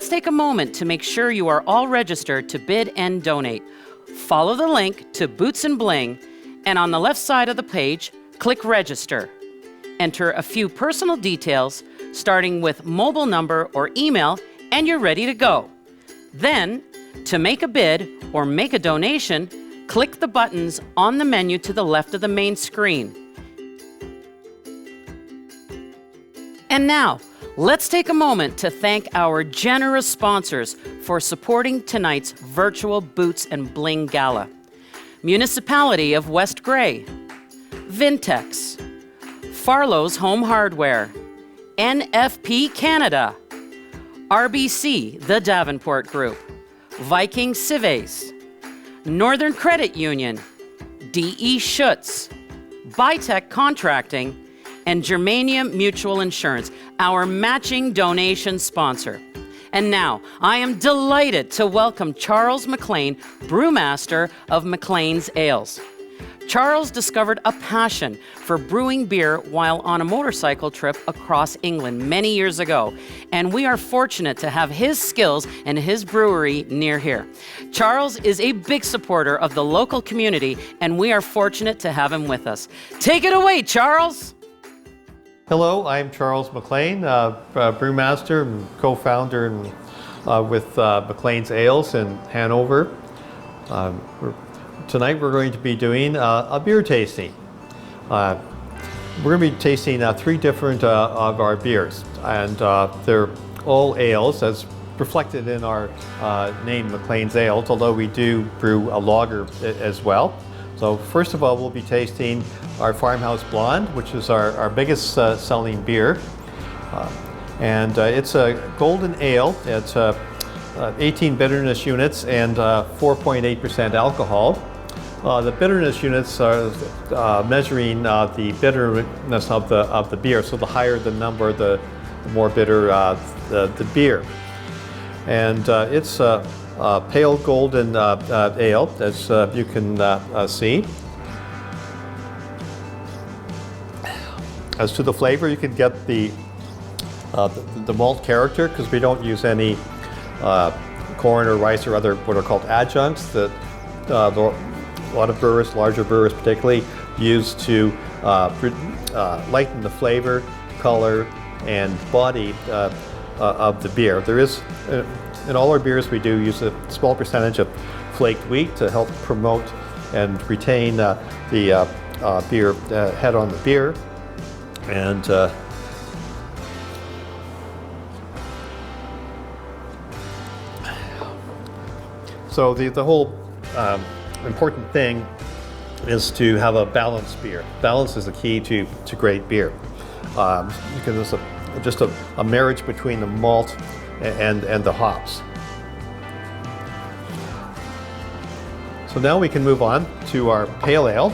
let's take a moment to make sure you are all registered to bid and donate. Follow the link to Boots and Bling, and on the left side of the page, click Register. Enter a few personal details, starting with mobile number or email, and you're ready to go. Then, to make a bid or make a donation, click the buttons on the menu to the left of the main screen. And now, let's take a moment to thank our generous sponsors for supporting tonight's virtual Boots and Bling Gala. Municipality of West Grey, Vintex, Farlow's Home Hardware, NFP Canada, RBC, the Davenport Group, Viking Cives, Northern Credit Union, D.E. Schutz, Bitech Contracting, and Germanium Mutual Insurance, our matching donation sponsor. And now, I am delighted to welcome Charles McLean, brewmaster of McLean's Ales. Charles discovered a passion for brewing beer while on a motorcycle trip across England many years ago, and we are fortunate to have his skills and his brewery near here. Charles is a big supporter of the local community, and we are fortunate to have him with us. Take it away, Charles! Hello, I'm Charles McLean, brewmaster and co-founder with McLean's Ales in Hanover. Tonight we're going to be doing a beer tasting. We're going to be tasting 3 different of our beers, and they're all ales as reflected in our name, McLean's Ales, although we do brew a lager as well. So first of all, we'll be tasting our Farmhouse Blonde, which is our biggest selling beer. And it's a golden ale. It's 18 bitterness units and 4.8% alcohol. The bitterness units are measuring the bitterness of the beer. So the higher the number, the more bitter the beer. And it's pale golden ale, as you can see. As to the flavor, you can get the malt character, because we don't use any corn or rice or other what are called adjuncts that a lot of brewers, larger brewers particularly, use to lighten the flavor, color, and body of the beer. There is, in all our beers, we do use a small percentage of flaked wheat to help promote and retain the beer head on the beer. And so the whole important thing is to have a balanced beer. Balance is the key to great beer. Because it's just a marriage between the malt and the hops. So now we can move on to our pale ale.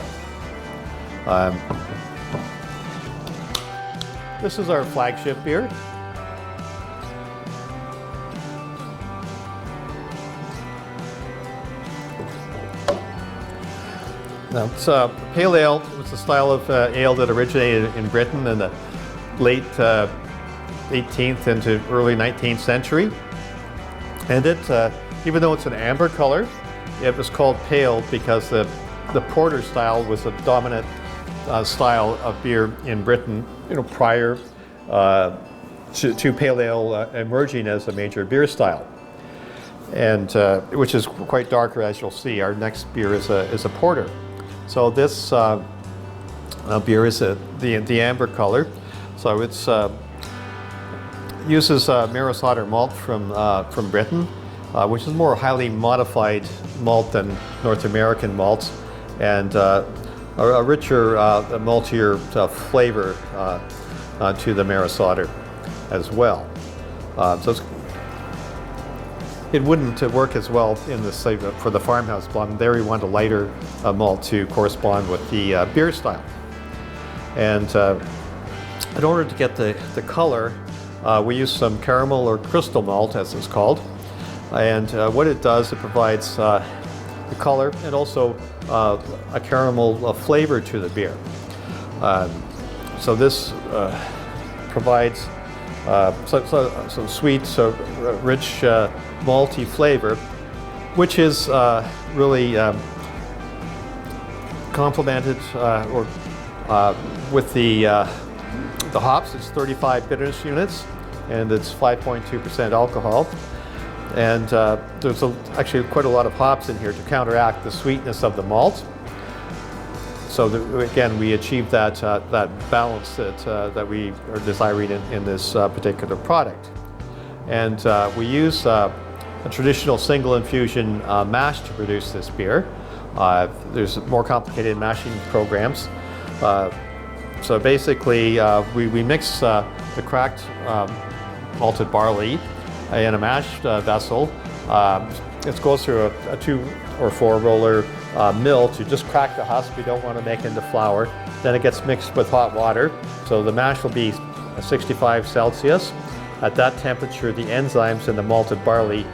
This is our flagship beer. Now, it's pale ale. It's a style of ale that originated in Britain in the late 18th into early 19th century. And it, even though it's an amber color, it was called pale because the porter style was a dominant style of beer in Britain, prior to pale ale emerging as a major beer style, and which is quite darker, as you'll see. Our next beer is a porter. So this beer is the amber color. So it's uses Maris Otter malt from Britain, which is more highly modified malt than North American malts, and a richer, maltier flavor to the Maris Otter as well. So it wouldn't work as well in the for the Farmhouse Blonde. There we want a lighter malt to correspond with the beer style. And in order to get the color, we use some caramel or crystal malt, as it's called. And what it does, it provides the color and also a caramel flavor to the beer. So this provides so sweet, so rich, malty flavor, which is really complemented with the hops. It's 35 bitterness units, and it's 5.2% alcohol. And there's actually quite a lot of hops in here to counteract the sweetness of the malt. So again, we achieve that balance that we are desiring in this particular product. And we use a traditional single infusion mash to produce this beer. There's more complicated mashing programs. So basically, we mix the cracked malted barley in a mash vessel. It goes through a 2 or 4 roller mill to just crack the husk. We don't want to make into flour. Then it gets mixed with hot water. So the mash will be 65 Celsius. At that temperature, the enzymes in the malted barley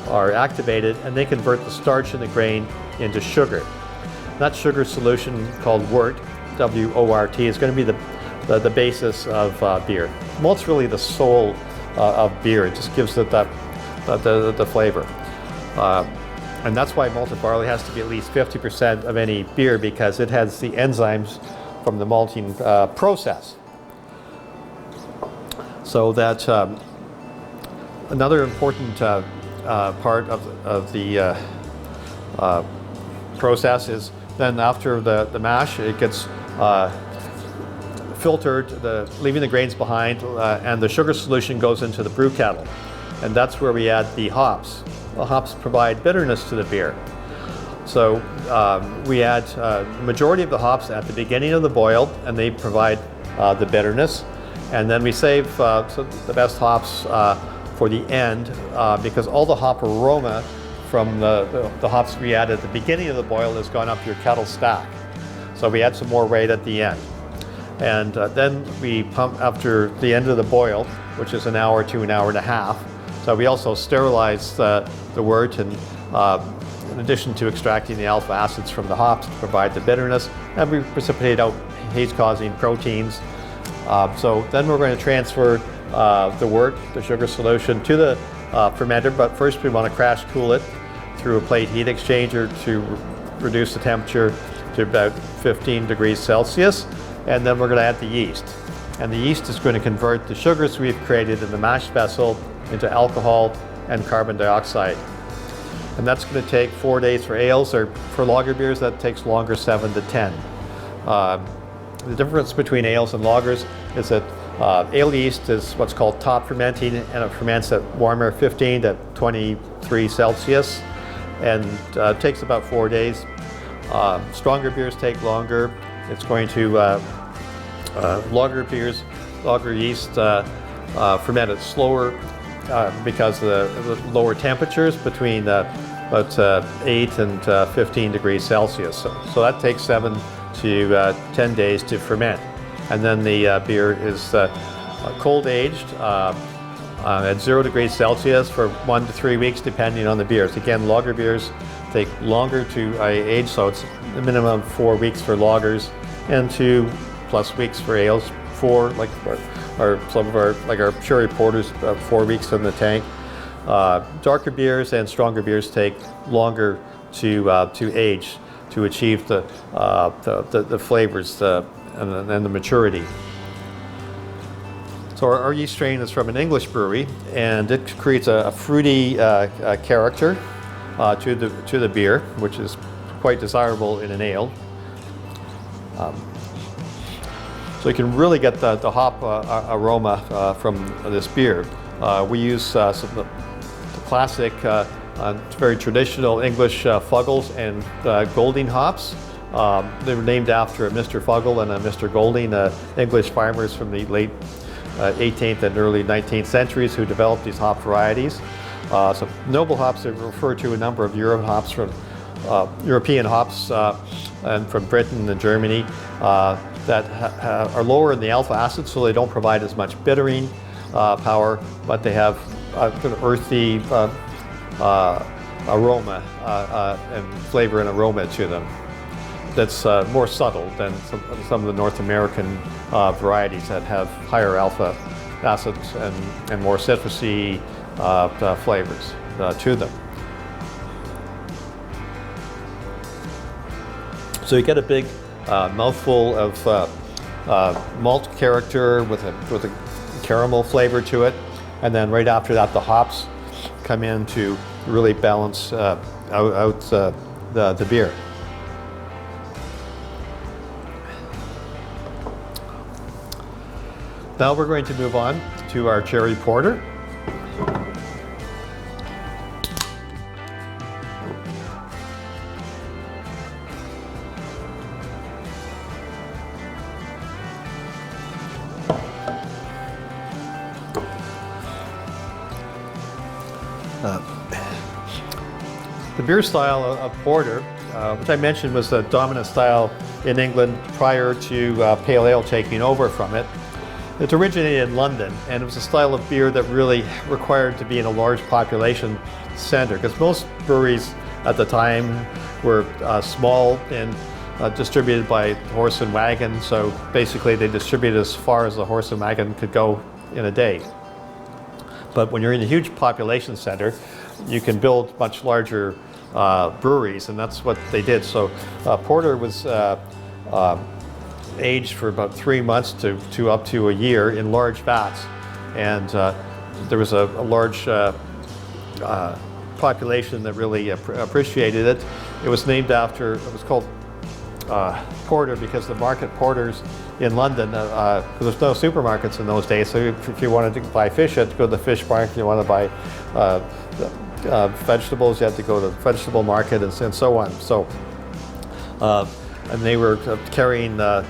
are activated, and they convert the starch in the grain into sugar. That sugar solution, called wort, W-O-R-T, is going to be the basis of beer. Malt's really the soul of beer. It just gives it the flavor. And that's why malted barley has to be at least 50% of any beer, because it has the enzymes from the malting process. So that another important part of the process is then after the mash, it gets filtered, leaving the grains behind, and the sugar solution goes into the brew kettle. And that's where we add the hops. The hops provide bitterness to the beer. So we add the majority of the hops at the beginning of the boil, and they provide the bitterness. And then we save the best hops for the end, because all the hop aroma from the hops we add at the beginning of the boil has gone up your kettle stack. So we add some more right at the end. And then we pump after the end of the boil, which is an hour to an hour and a half. So we also sterilize the wort, and in addition to extracting the alpha acids from the hops to provide the bitterness, and we precipitate out haze-causing proteins. So then we're going to transfer the wort, the sugar solution, to the fermenter, but first we want to crash cool it through a plate heat exchanger to reduce the temperature to about 15 degrees Celsius, and then we're going to add the yeast. And the yeast is going to convert the sugars we've created in the mash vessel into alcohol and carbon dioxide. And that's going to take 4 days for ales, or for lager beers that takes longer, 7 to 10. The difference between ales and lagers is that ale yeast is what's called top fermenting, and it ferments at warmer 15 to 23 Celsius, and takes about 4 days. Stronger beers take longer. It's going to lager yeast ferment at slower because of the lower temperatures between about 8 and 15 degrees Celsius. So that takes 7 to 10 days to ferment. And then the beer is cold aged at 0 degrees Celsius for 1 to 3 weeks, depending on the beers. Again, lager beers take longer to age, so it's a minimum of 4 weeks for lagers and 2+ weeks for ales. 4, like some of our sherry porters, 4 weeks in the tank. Darker beers and stronger beers take longer to age, to achieve the flavors and the maturity. So our yeast strain is from an English brewery, and it creates a fruity character to the beer, which is quite desirable in an ale. So you can really get the hop aroma from this beer. We use some of the classic, very traditional English Fuggles and Golding hops. They were named after Mr. Fuggle and Mr. Golding, English farmers from the late 18th and early 19th centuries who developed these hop varieties. So noble hops, they refer to a number of European hops and from Britain and Germany that are lower in the alpha acid, so they don't provide as much bittering power, but they have an earthy aroma and flavor and aroma to them that's more subtle than some of the North American varieties that have higher alpha acids and more citrusy flavors to them. So you get a big mouthful of malt character with a caramel flavor to it, and then right after that the hops come in to really balance out the beer. Now we're going to move on to our cherry porter. The beer style of porter, which I mentioned was the dominant style in England prior to pale ale taking over from it. It originated in London, and it was a style of beer that really required to be in a large population center, because most breweries at the time were small and distributed by horse and wagon, so basically they distributed as far as the horse and wagon could go in a day. But when you're in a huge population center, you can build much larger breweries, and that's what they did. So porter was aged for about 3 months to up to a year in large vats, and there was a large population that really appreciated it. It was named after, it was called porter because the market porters in London, there's no supermarkets in those days, so if you wanted to buy fish, you had to go to the fish market. If you want to buy vegetables, you had to go to the vegetable market, and so on. So, and they were carrying the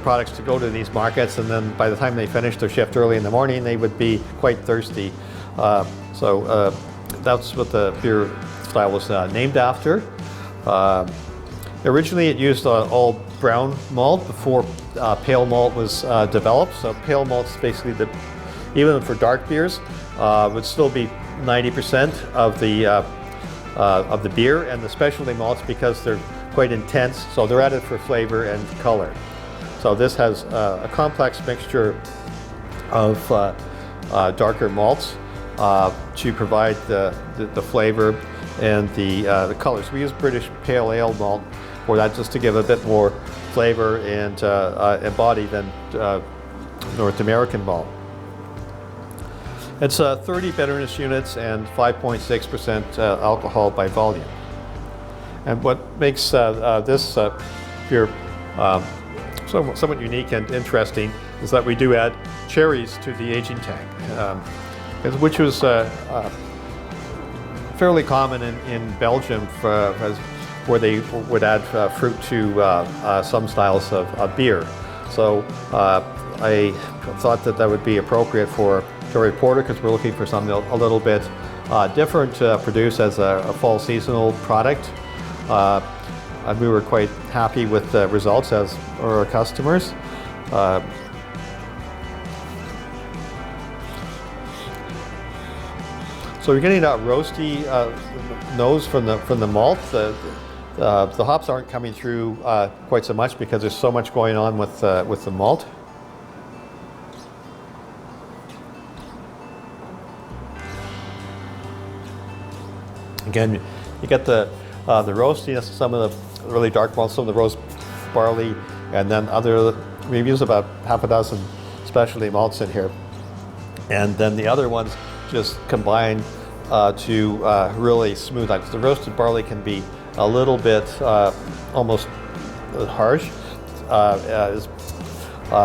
products to go to these markets, and then by the time they finished their shift early in the morning, they would be quite thirsty. So that's what the beer style was named after. Originally, it used all brown malt before pale malt was developed. So pale malt is basically even for dark beers, would still be 90% of the beer, and the specialty malts, because they're quite intense, so they're added for flavor and color. So this has a complex mixture of darker malts to provide the flavor and the colors. We use British pale ale malt for that, just to give a bit more flavor and body than North American malt. It's 30 bitterness units and 5.6% alcohol by volume. And what makes this beer somewhat unique and interesting is that we do add cherries to the aging tank, which was fairly common in Belgium where they would add fruit to some styles of beer. So I thought that would be appropriate for cherry porter, because we're looking for something a little bit different to produce as a fall seasonal product. And we were quite happy with the results, as are our customers. So you're getting that roasty nose from the malt. The hops aren't coming through quite so much because there's so much going on with the malt. Again, you get the roastiness, some of the really dark malts, some of the roast barley, and then we've used about half a dozen specialty malts in here. And then the other ones just combine to really smooth out. The roasted barley can be a little bit almost harsh.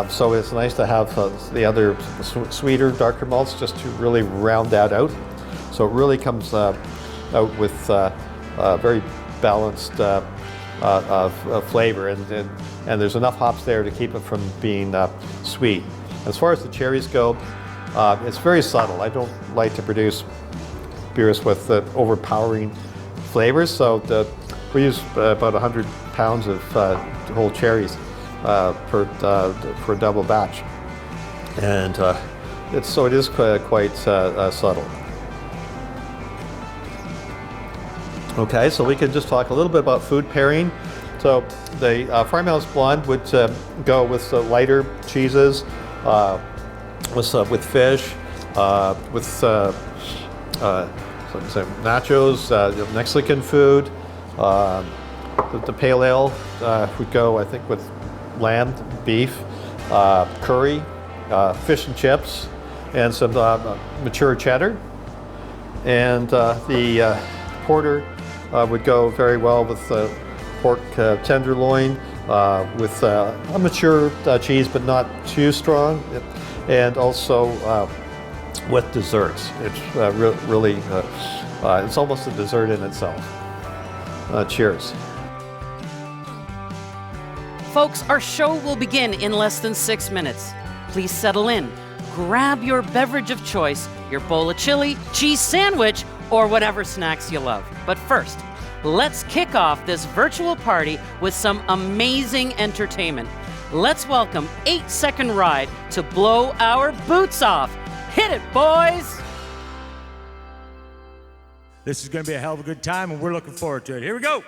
So it's nice to have the other sweeter, darker malts just to really round that out. So it really comes out with very balanced flavor, and there's enough hops there to keep it from being sweet. As far as the cherries go, it's very subtle. I don't like to produce beers with overpowering flavors, so we use about 100 pounds of whole cherries for a double batch, and it is quite subtle. Okay, so we can just talk a little bit about food pairing. So the farmhouse blonde would go with the lighter cheeses, with fish, with nachos, Mexican food. The pale ale would go, I think, with lamb, beef, curry, fish and chips, and some mature cheddar. And the porter would go very well with pork tenderloin, with a mature cheese, but not too strong, and also with desserts. It's really, it's almost a dessert in itself. Cheers. Folks, our show will begin in less than 6 minutes. Please settle in. Grab your beverage of choice, your bowl of chili, cheese sandwich, or whatever snacks you love. But first, let's kick off this virtual party with some amazing entertainment. Let's welcome 8 Second Ride to blow our boots off. Hit it, boys! This is going to be a hell of a good time, and we're looking forward to it. Here we go.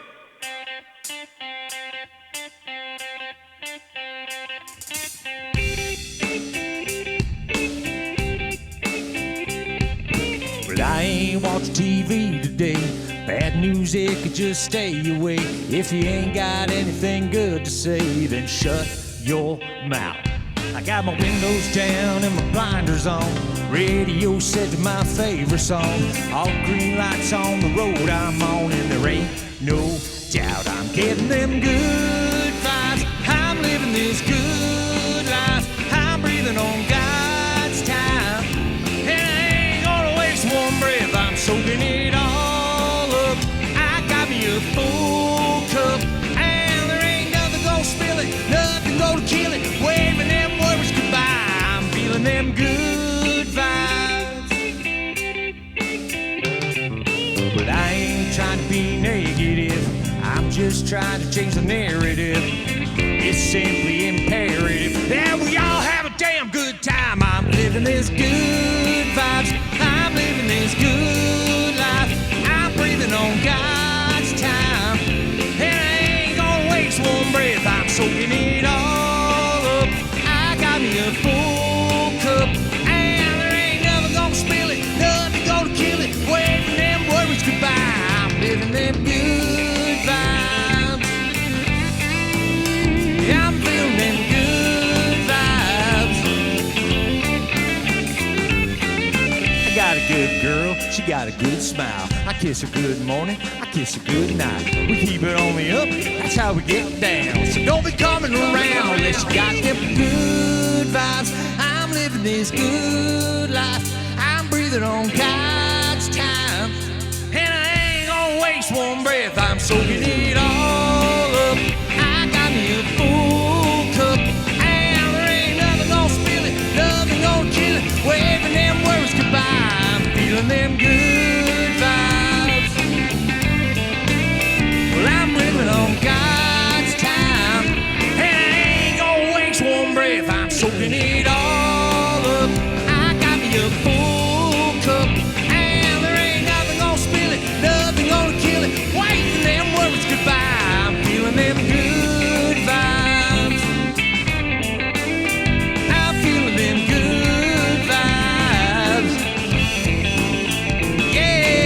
Well, I ain't watched TV today. Bad news, it could just stay away. If you ain't got anything good to say, then shut your mouth. I got my windows down and my blinders on. Radio set to my favorite song. All green lights on the road I'm on, and there ain't no doubt I'm getting them good vibes. I'm living this good life. I'm breathing on God's time, and I ain't gonna waste one breath. I'm soaking it all up. I got me a full cup, and there ain't nothing gonna spill it, nothing gonna kill it. Waving them words goodbye. I'm feeling them good vibes. But I ain't trying to be negative. I'm just trying to change the narrative. It's simply imperative that we all have a damn good time. I'm living this good vibes. I'm living this good life. I'm breathing on God's time, and I ain't gonna waste one breath. I'm soaking it all up. I got me a full cup, and there ain't nothing gonna spill it, nothing gonna kill it. Waving them worries goodbye. I'm living them good vibes. Yeah, I'm feeling them good vibes. I got a good girl, she got a good smile. I kiss her good morning, I kiss her good night. We keep it on the up, that's how we get down. So don't be coming around unless you got them good vibes. I'm living this good life. I'm breathing on God's time, and I ain't gonna waste one breath. I'm soaking it all up. I got me a full cup, and there ain't nothing gonna spill it, nothing gonna kill it. Waving them words goodbye. I'm feeling them good vibes. Well, I'm living on God's time, and I ain't gonna waste one breath. I'm soaking it all up. I got me a full cup, and there ain't nothing gonna spill it, nothing gonna kill it. Waving them words goodbye. I'm feeling them good vibes. I'm feeling them good vibes. Yeah.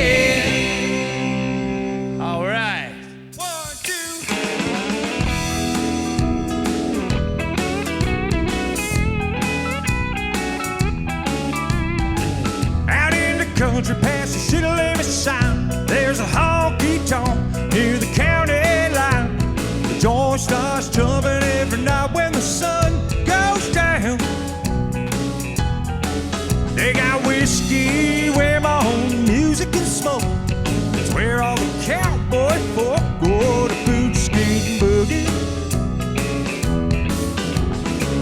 All right. 1, 2. Out in the country past the city limit sign, there's a honky tonk near the county line. The joint starts jumping every night when the sun goes down. They got whiskey, where my own music and smoke. It's where all the cowboy folk go to boot, skate, and boogie.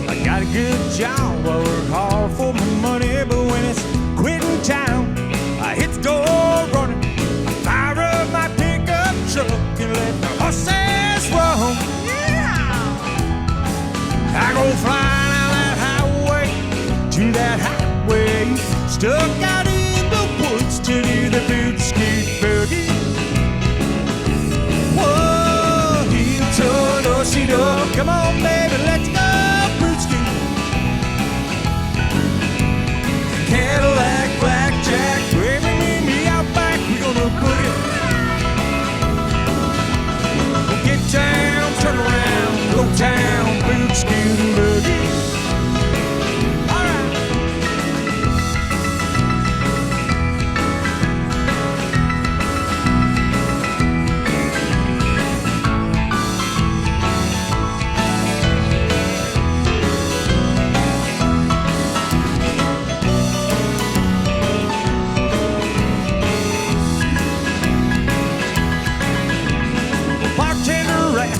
I got a good job, I work hard for my money, but when it's quitting time, I hit the door running. I fire up my pickup truck and let the horses run. Yeah! I go flying out that highway to that highway, stuck out in the woods to do the boot, skate, boogie. Whoa, heel toe, do-si-do, come on baby, let's go boot, skate.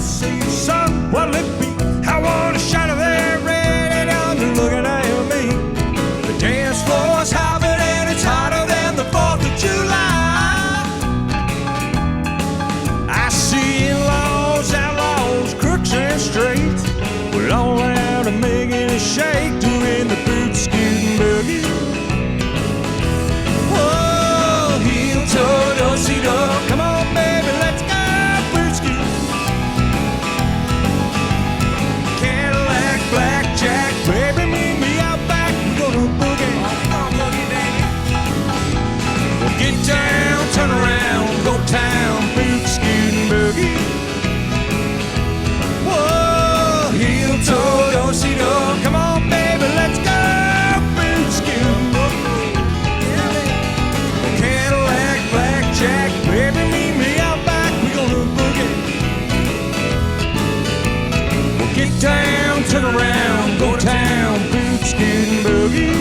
see, son, what'll it be? I want a shot of that red and I'm looking at me. The dance floor's hopping and it's hotter than the 4th of July. I see in-laws, outlaws, crooks and straights, we're all out and making a shake, doing the boot scooting boogie. Whoa, heel toe, do-si-do, come on baby, let's go boot scoot. Cadillac, blackjack, baby, meet me out back, we're gonna boogie. Well, get down, turn around, go town, boot scooting boogie. Whoa, heel toe, do-si-do, come on baby, let's go boot scooting boogie. Cadillac, blackjack, baby, meet me out back, we gonna boogie. Well, get down, turn around, go town, boot scooting boogie.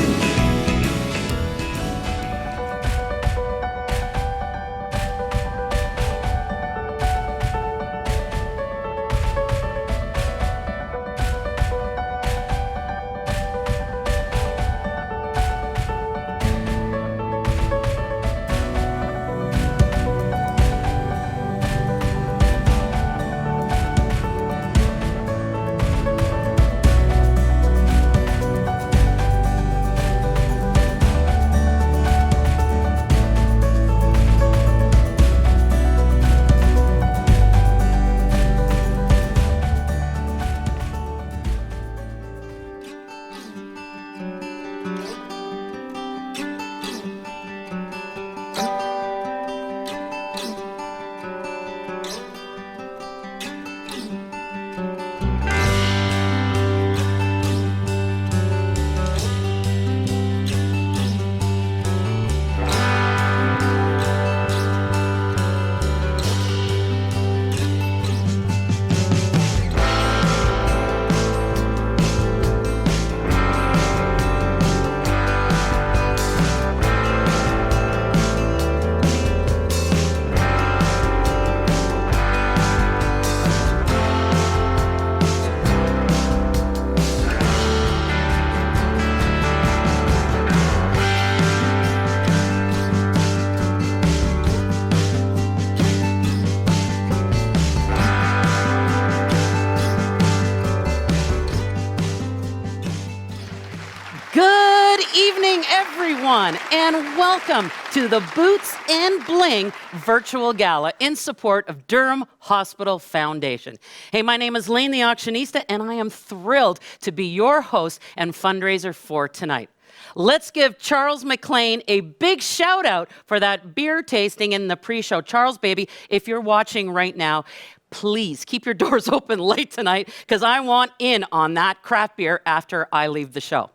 everyone, and welcome to the Boots and Bling virtual gala in support of Durham Hospital Foundation. Hey, my name is Lane the Auctionista, and I am thrilled to be your host and fundraiser for tonight. Let's give Charles McLean a big shout out for that beer tasting in the pre-show. Charles, baby, if you're watching right now, please keep your doors open late tonight because I want in on that craft beer after I leave the show.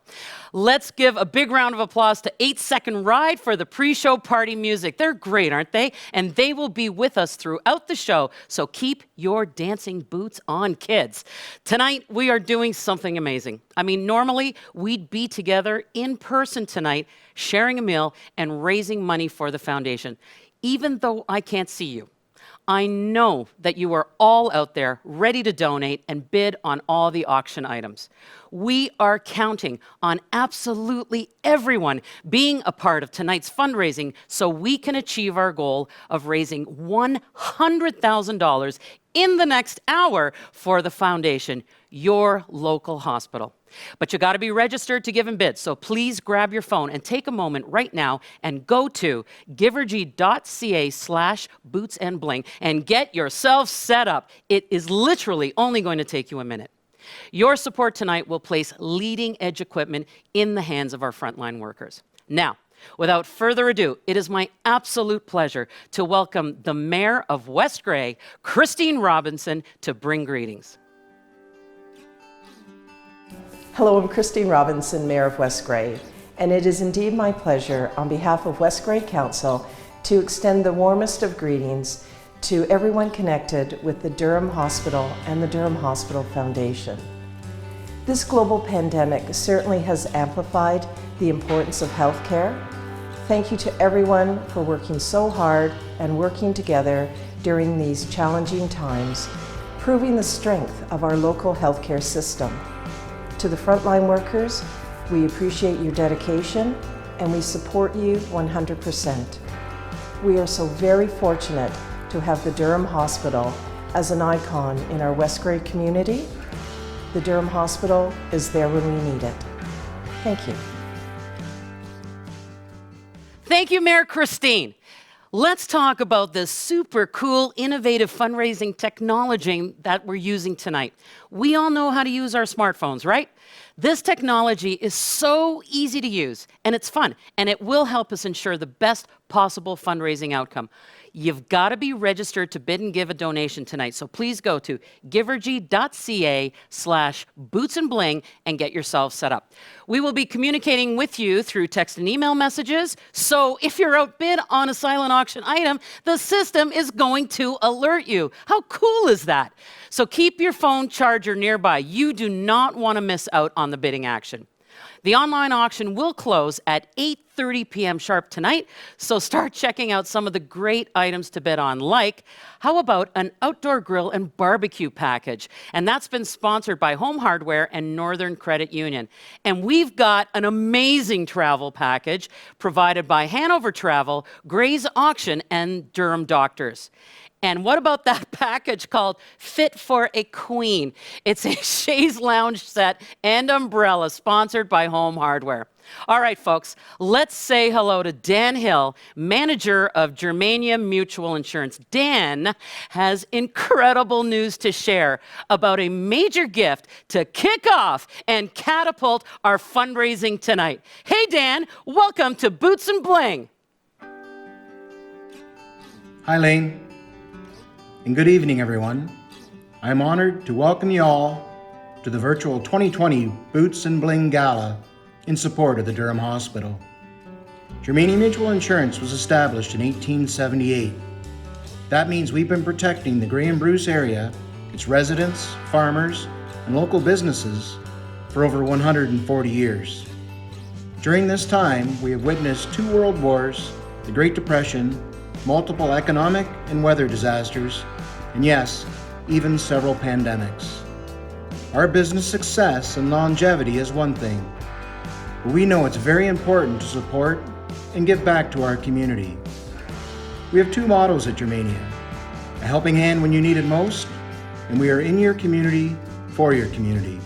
Let's give a big round of applause to 8 Second Ride for the pre-show party music. They're great, aren't they? And they will be with us throughout the show, so keep your dancing boots on, kids. Tonight, we are doing something amazing. I mean, normally, we'd be together in person tonight, sharing a meal and raising money for the foundation. Even though I can't see you, I know that you are all out there ready to donate and bid on all the auction items. We are counting on absolutely everyone being a part of tonight's fundraising so we can achieve our goal of raising $100,000 in the next hour for the foundation, your local hospital. But you got to be registered to give and bid, so please grab your phone and take a moment right now and go to givergy.ca/bootsandbling and get yourself set up. It is literally only going to take you a minute. Your support tonight will place leading-edge equipment in the hands of our frontline workers. Now, without further ado, it is my absolute pleasure to welcome the Mayor of West Grey, Christine Robinson, to bring greetings. Hello, I'm Christine Robinson, Mayor of West Grey, and it is indeed my pleasure on behalf of West Grey Council to extend the warmest of greetings to everyone connected with the Durham Hospital and the Durham Hospital Foundation. This global pandemic certainly has amplified the importance of healthcare. Thank you to everyone for working so hard and working together during these challenging times. proving the strength of our local healthcare system. To the frontline workers, we appreciate your dedication and we support you 100%. We are so very fortunate to have the Durham Hospital as an icon in our West Grey community. The Durham Hospital is there when we need it. Thank you. Thank you, Mayor Christine. Let's talk about this super cool, innovative fundraising technology that we're using tonight. We all know how to use our smartphones, right? This technology is so easy to use, and it's fun, and it will help us ensure the best possible fundraising outcome. You've got to be registered to bid and give a donation tonight, so please go to givergy.ca/bootsandbling and get yourself set up. We will be communicating with you through text and email messages, so if you're outbid on a silent auction item, the system is going to alert you. How cool is that? So keep your phone charger nearby. You do not want to miss out on the bidding action. The online auction will close at 8:30 p.m. sharp tonight, so start checking out some of the great items to bid on, like, how about an outdoor grill and barbecue package? And that's been sponsored by Home Hardware and Northern Credit Union. And we've got an amazing travel package provided by Hanover Travel, Gray's Auction, and Durham Doctors. And what about that package called Fit for a Queen? It's a chaise lounge set and umbrella sponsored by Home Hardware. All right, folks, let's say hello to Dan Hill, manager of Germania Mutual Insurance. Dan has incredible news to share about a major gift to kick off and catapult our fundraising tonight. Hey, Dan, welcome to Boots and Bling. Hi, Lane. And good evening, everyone. I'm honored to welcome you all to the virtual 2020 Boots and Bling Gala in support of the Durham Hospital. Germania Mutual Insurance was established in 1878. That means we've been protecting the Grey and Bruce area, its residents, farmers, and local businesses for over 140 years. During this time, we have witnessed 2 world wars, the Great Depression, multiple economic and weather disasters, and yes, even several pandemics. Our business success and longevity is one thing, but we know it's very important to support and give back to our community. We have 2 mottos at Germania: a helping hand when you need it most, and we are in your community for your community.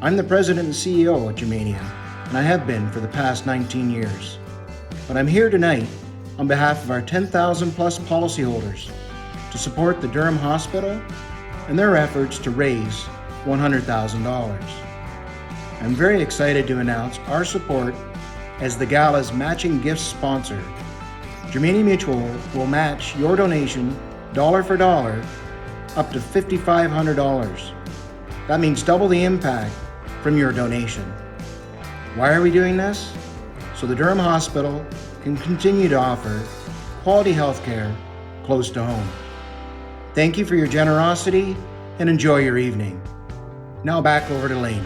I'm the president and CEO at Germania, and I have been for the past 19 years. But I'm here tonight on behalf of our 10,000 plus policyholders to support the Durham Hospital and their efforts to raise $100,000. I'm very excited to announce our support as the Gala's matching gift sponsor. Germania Mutual will match your donation dollar for dollar up to $5,500. That means double the impact from your donation. Why are we doing this? So the Durham Hospital can continue to offer quality health care close to home. Thank you for your generosity and enjoy your evening. Now back over to Lane.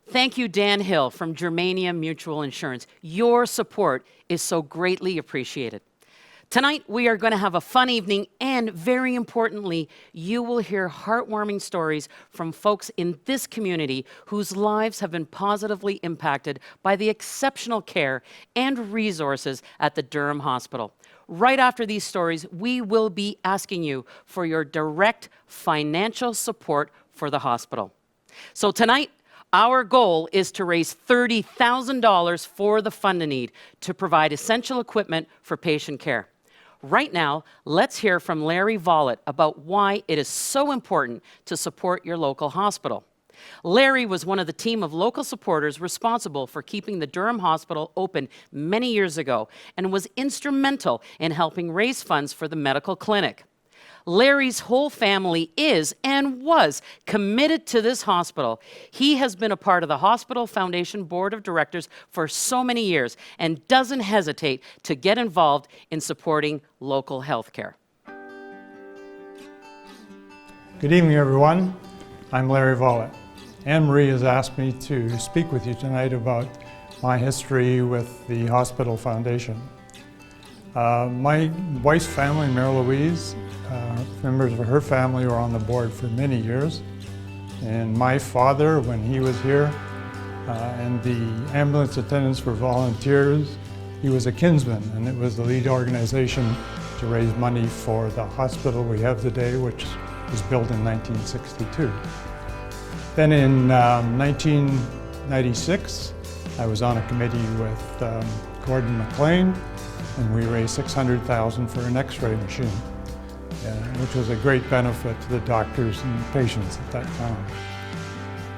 Thank you, Dan Hill from Germania Mutual Insurance. Your support is so greatly appreciated. Tonight, we are going to have a fun evening, and very importantly, you will hear heartwarming stories from folks in this community whose lives have been positively impacted by the exceptional care and resources at the Durham Hospital. Right after these stories, we will be asking you for your direct financial support for the hospital. So tonight, our goal is to raise $30,000 for the fund in need to provide essential equipment for patient care. Right now, let's hear from Larry Vollett about why it is so important to support your local hospital. Larry was one of the team of local supporters responsible for keeping the Durham Hospital open many years ago and was instrumental in helping raise funds for the medical clinic. Larry's whole family is and was committed to this hospital. He has been a part of the Hospital Foundation Board of Directors for so many years and doesn't hesitate to get involved in supporting local health care. Good evening, everyone. I'm Larry Vollett. Anne-Marie has asked me to speak with you tonight about my history with the Hospital Foundation. My wife's family, Mary Louise, members of her family were on the board for many years. And my father, when he was here, and the ambulance attendants were volunteers, he was a kinsman, and it was the lead organization to raise money for the hospital we have today, which was built in 1962. Then in 1996, I was on a committee with Gordon McLean, and we raised $600,000 for an X-ray machine, which was a great benefit to the doctors and patients at that time.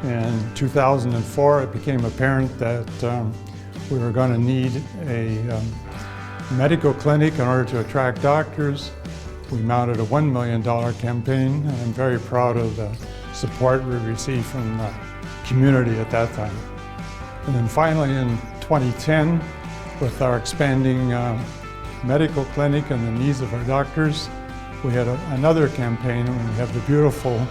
In 2004, it became apparent that we were going to need a medical clinic in order to attract doctors. We mounted a $1 million campaign, and I'm very proud of the support we received from the community at that time. And then finally in 2010, with our expanding medical clinic and the needs of our doctors, we had another campaign, and we have the beautiful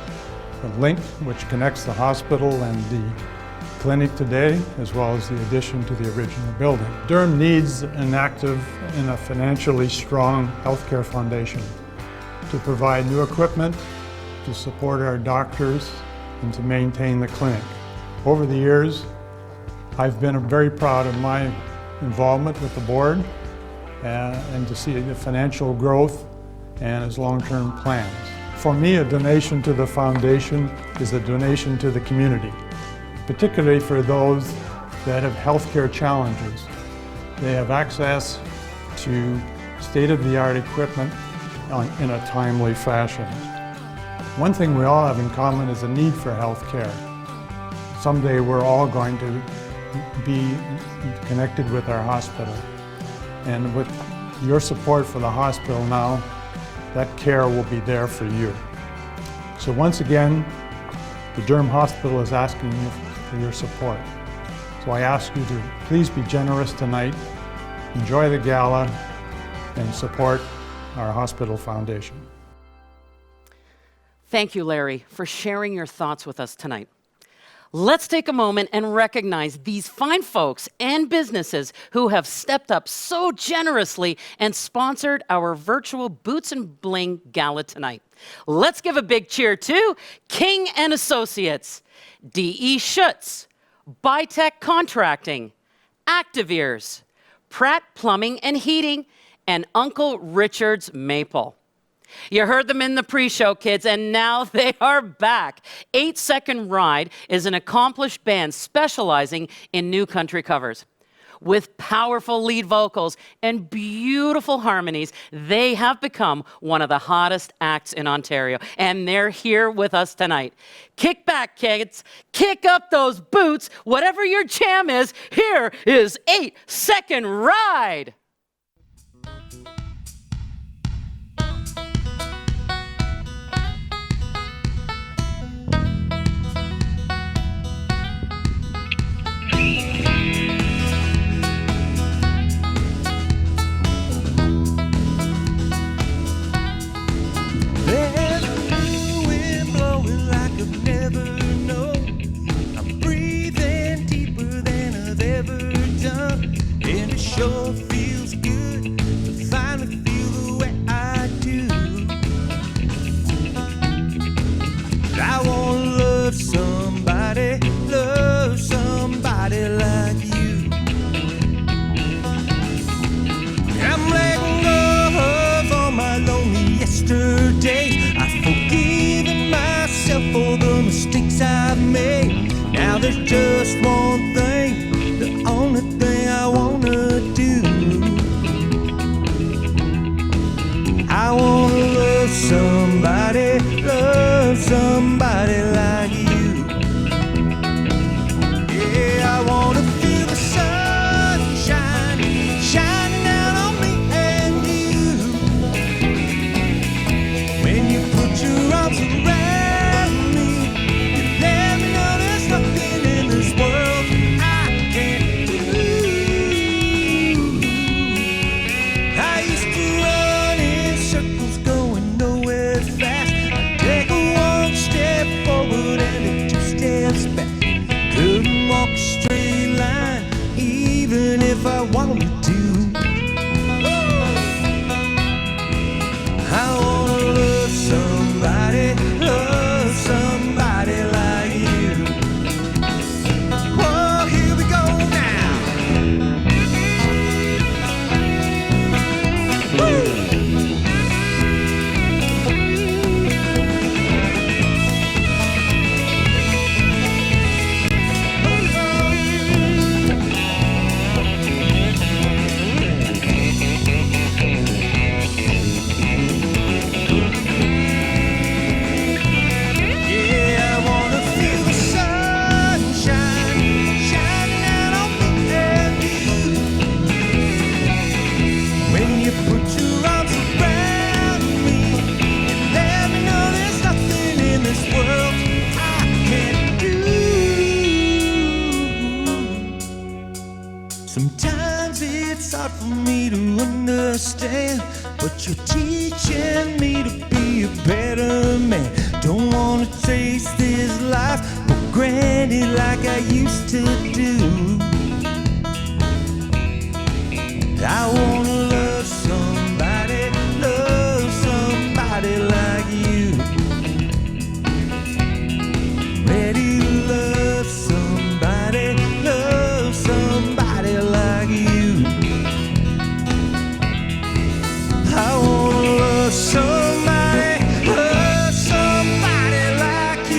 link which connects the hospital and the clinic today, as well as the addition to the original building. Durham needs an active and a financially strong healthcare foundation to provide new equipment, to support our doctors, and to maintain the clinic. Over the years, I've been very proud of my involvement with the board and to see the financial growth and its long-term plans. For me, a donation to the foundation is a donation to the community, particularly for those that have healthcare challenges. They have access to state-of-the-art equipment in a timely fashion. One thing we all have in common is a need for healthcare. Someday we're all going to be connected with our hospital. And with your support for the hospital now, that care will be there for you. So once again, the Durham Hospital is asking you for your support. So I ask you to please be generous tonight, enjoy the gala, and support our hospital foundation. Thank you, Larry, for sharing your thoughts with us tonight. Let's take a moment and recognize these fine folks and businesses who have stepped up so generously and sponsored our virtual Boots and Bling Gala tonight. Let's give a big cheer to King & Associates, D.E. Schutz, Bytech Contracting, Activears, Pratt Plumbing and Heating, and Uncle Richard's Maple. You heard them in the pre-show, kids, and now they are back. 8 Second Ride is an accomplished band specializing in new country covers. With powerful lead vocals and beautiful harmonies, they have become one of the hottest acts in Ontario, and they're here with us tonight. Kick back, kids. Kick up those boots. Whatever your jam is, here is 8 Second Ride. Sure feels good to finally feel the way I do. I wanna love somebody like you. I'm letting go of all my lonely yesterdays. I've forgiven myself for the mistakes I've made. Now there's just one thing, the only thing I wanna do. I wanna love somebody like you. Yeah, I wanna feel the sun shining down on me and you. When you put your arms around me, you let me know there's nothing in this world I wanna love somebody like you. Oh, here we go now. Woo! Sometimes it's hard for me to understand, but you're teaching me to be a better man. Don't wanna taste this life for granted like I used to do. I wanna love somebody like you. Ready to love somebody like you. I wanna love somebody like you.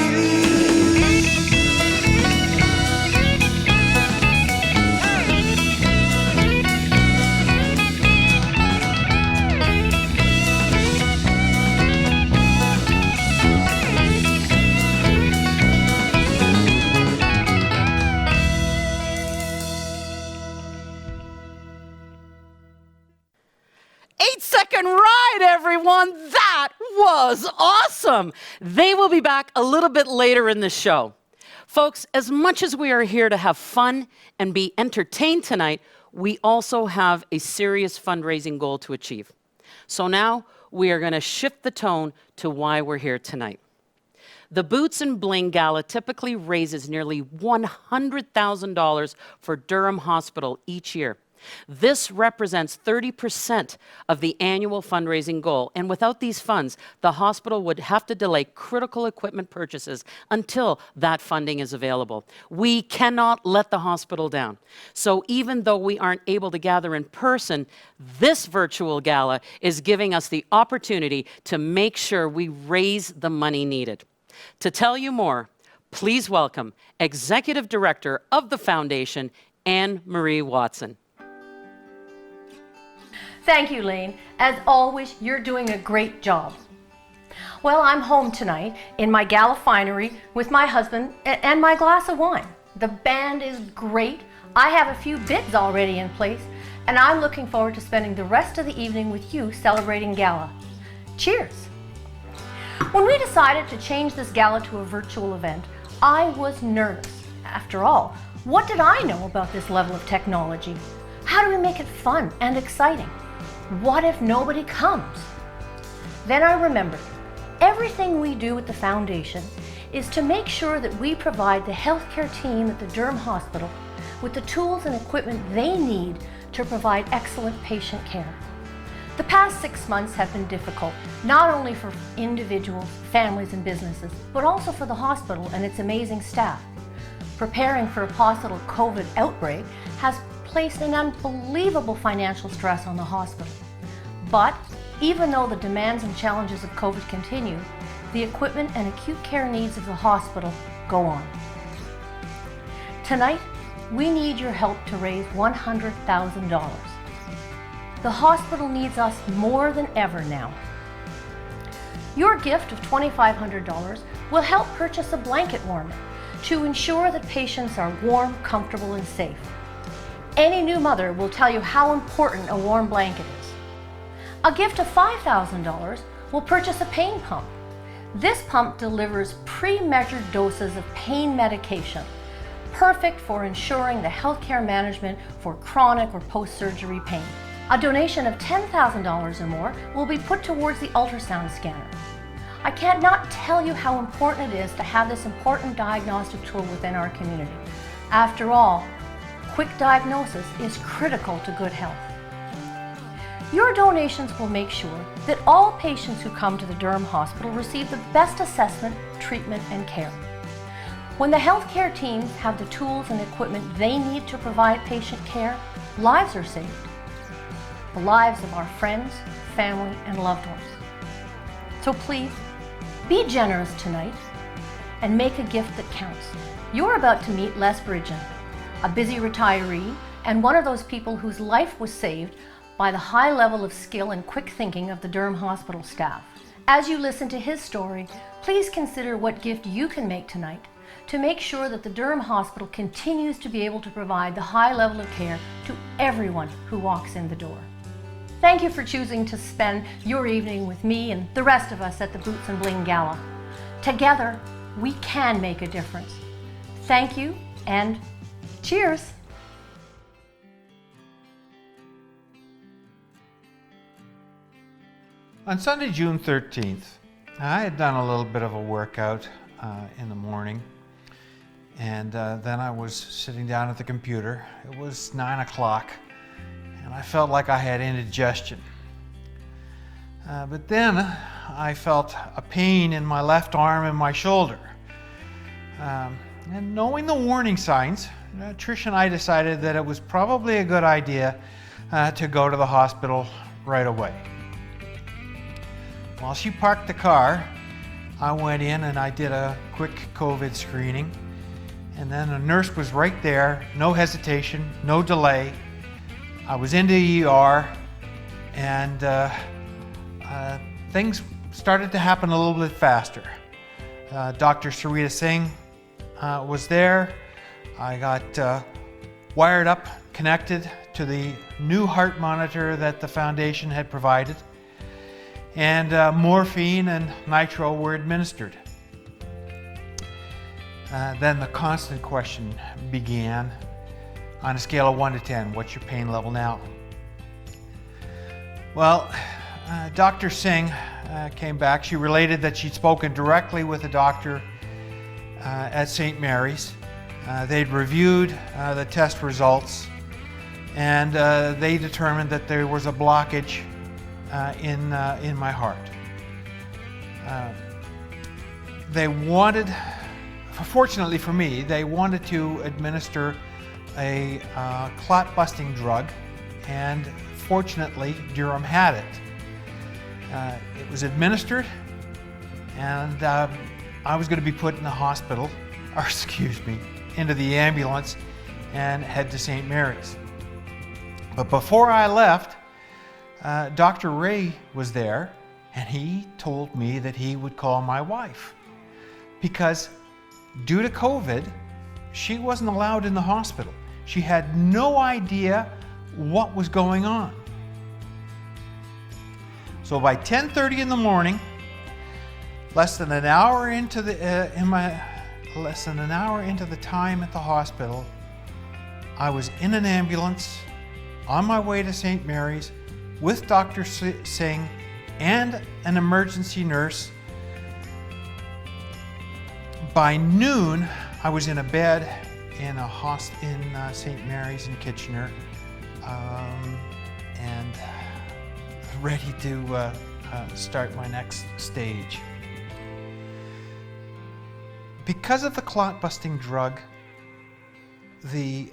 Second ride, everyone. That was awesome. They will be back a little bit later in the show. Folks, as much as we are here to have fun and be entertained tonight, we also have a serious fundraising goal to achieve. So now we are going to shift the tone to why we're here tonight. The Boots and Bling Gala typically raises nearly $100,000 for Durham Hospital each year. This represents 30% of the annual fundraising goal, and without these funds, the hospital would have to delay critical equipment purchases until that funding is available. We cannot let the hospital down. So even though we aren't able to gather in person, this virtual gala is giving us the opportunity to make sure we raise the money needed. To tell you more, please welcome Executive Director of the Foundation, Anne Marie Watson. Thank you, Lane. As always, you're doing a great job. Well, I'm home tonight in my gala finery with my husband and my glass of wine. The band is great. I have a few bids already in place, and I'm looking forward to spending the rest of the evening with you celebrating Gala. Cheers! When we decided to change this gala to a virtual event, I was nervous. After all, what did I know about this level of technology? How do we make it fun and exciting? What if nobody comes? Then I remembered, everything we do at the Foundation is to make sure that we provide the healthcare team at the Durham Hospital with the tools and equipment they need to provide excellent patient care. The past 6 months have been difficult, not only for individuals, families, and businesses, but also for the hospital and its amazing staff. Preparing for a possible COVID outbreak has placed an unbelievable financial stress on the hospital. But even though the demands and challenges of COVID continue, the equipment and acute care needs of the hospital go on. Tonight, we need your help to raise $100,000. The hospital needs us more than ever now. Your gift of $2,500 will help purchase a blanket warmer to ensure that patients are warm, comfortable, and safe. Any new mother will tell you how important a warm blanket is. A gift of $5,000 will purchase a pain pump. This pump delivers pre-measured doses of pain medication, perfect for ensuring the healthcare management for chronic or post-surgery pain. A donation of $10,000 or more will be put towards the ultrasound scanner. I can't not tell you how important it is to have this important diagnostic tool within our community. After all, quick diagnosis is critical to good health. Your donations will make sure that all patients who come to the Durham Hospital receive the best assessment, treatment, and care. When the healthcare teams have the tools and equipment they need to provide patient care, lives are saved. The lives of our friends, family, and loved ones. So please, be generous tonight and make a gift that counts. You're about to meet Les Bridgen, a busy retiree and one of those people whose life was saved by the high level of skill and quick thinking of the Durham Hospital staff. As you listen to his story, please consider what gift you can make tonight to make sure that the Durham Hospital continues to be able to provide the high level of care to everyone who walks in the door. Thank you for choosing to spend your evening with me and the rest of us at the Boots and Bling Gala. Together, we can make a difference. Thank you and cheers. On Sunday, June 13th, I had done a little bit of a workout in the morning, and then I was sitting down at the computer. It was 9 o'clock, and I felt like I had indigestion. But then I felt a pain in my left arm and my shoulder. And knowing the warning signs, Trish and I decided that it was probably a good idea to go to the hospital right away. While she parked the car, I went in and I did a quick COVID screening. And then a nurse was right there, no hesitation, no delay. I was in the ER, and things started to happen a little bit faster. Dr. Sarita Singh was there. I got wired up, connected to the new heart monitor that the foundation had provided. And morphine and nitro were administered. Then the constant question began. On a scale of 1 to 10, what's your pain level now? Well, Dr. Singh came back. She related that she'd spoken directly with a doctor at St. Mary's. They'd reviewed the test results, and they determined that there was a blockage in my heart. They wanted, fortunately for me, they wanted to administer a clot-busting drug, and fortunately Durham had it. It was administered, and I was going to be put in the hospital, or excuse me, into the ambulance and head to St. Mary's. But before I left, Dr. Ray was there, and he told me that he would call my wife because due to COVID, she wasn't allowed in the hospital. She had no idea what was going on. So by 10:30 in the morning, less than an hour into the time at the hospital, I was in an ambulance on my way to St. Mary's with Dr. Singh and an emergency nurse. By noon, I was in a bed in St. Mary's in Kitchener, and ready to start my next stage. Because of the clot-busting drug, the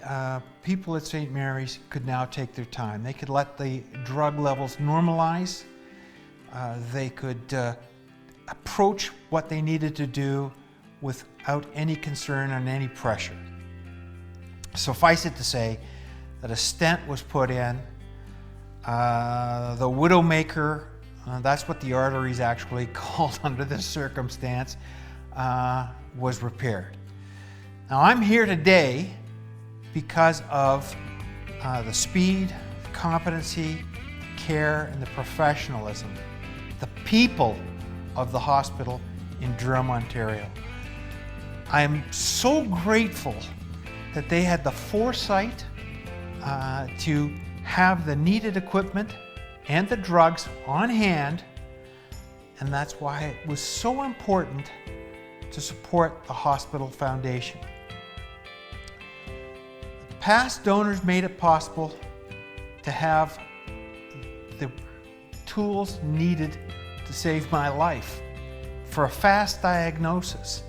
people at St. Mary's could now take their time. They could let the drug levels normalize. They could approach what they needed to do without any concern and any pressure. Suffice it to say that a stent was put in. The widowmaker, that's what the artery is actually called under this circumstance, was repaired. Now I'm here today because of the speed, the competency, the care, and the professionalism, the people of the hospital in Durham, Ontario. I am so grateful that they had the foresight to have the needed equipment and the drugs on hand, and that's why it was so important to support the hospital foundation. Past donors made it possible to have the tools needed to save my life for a fast diagnosis.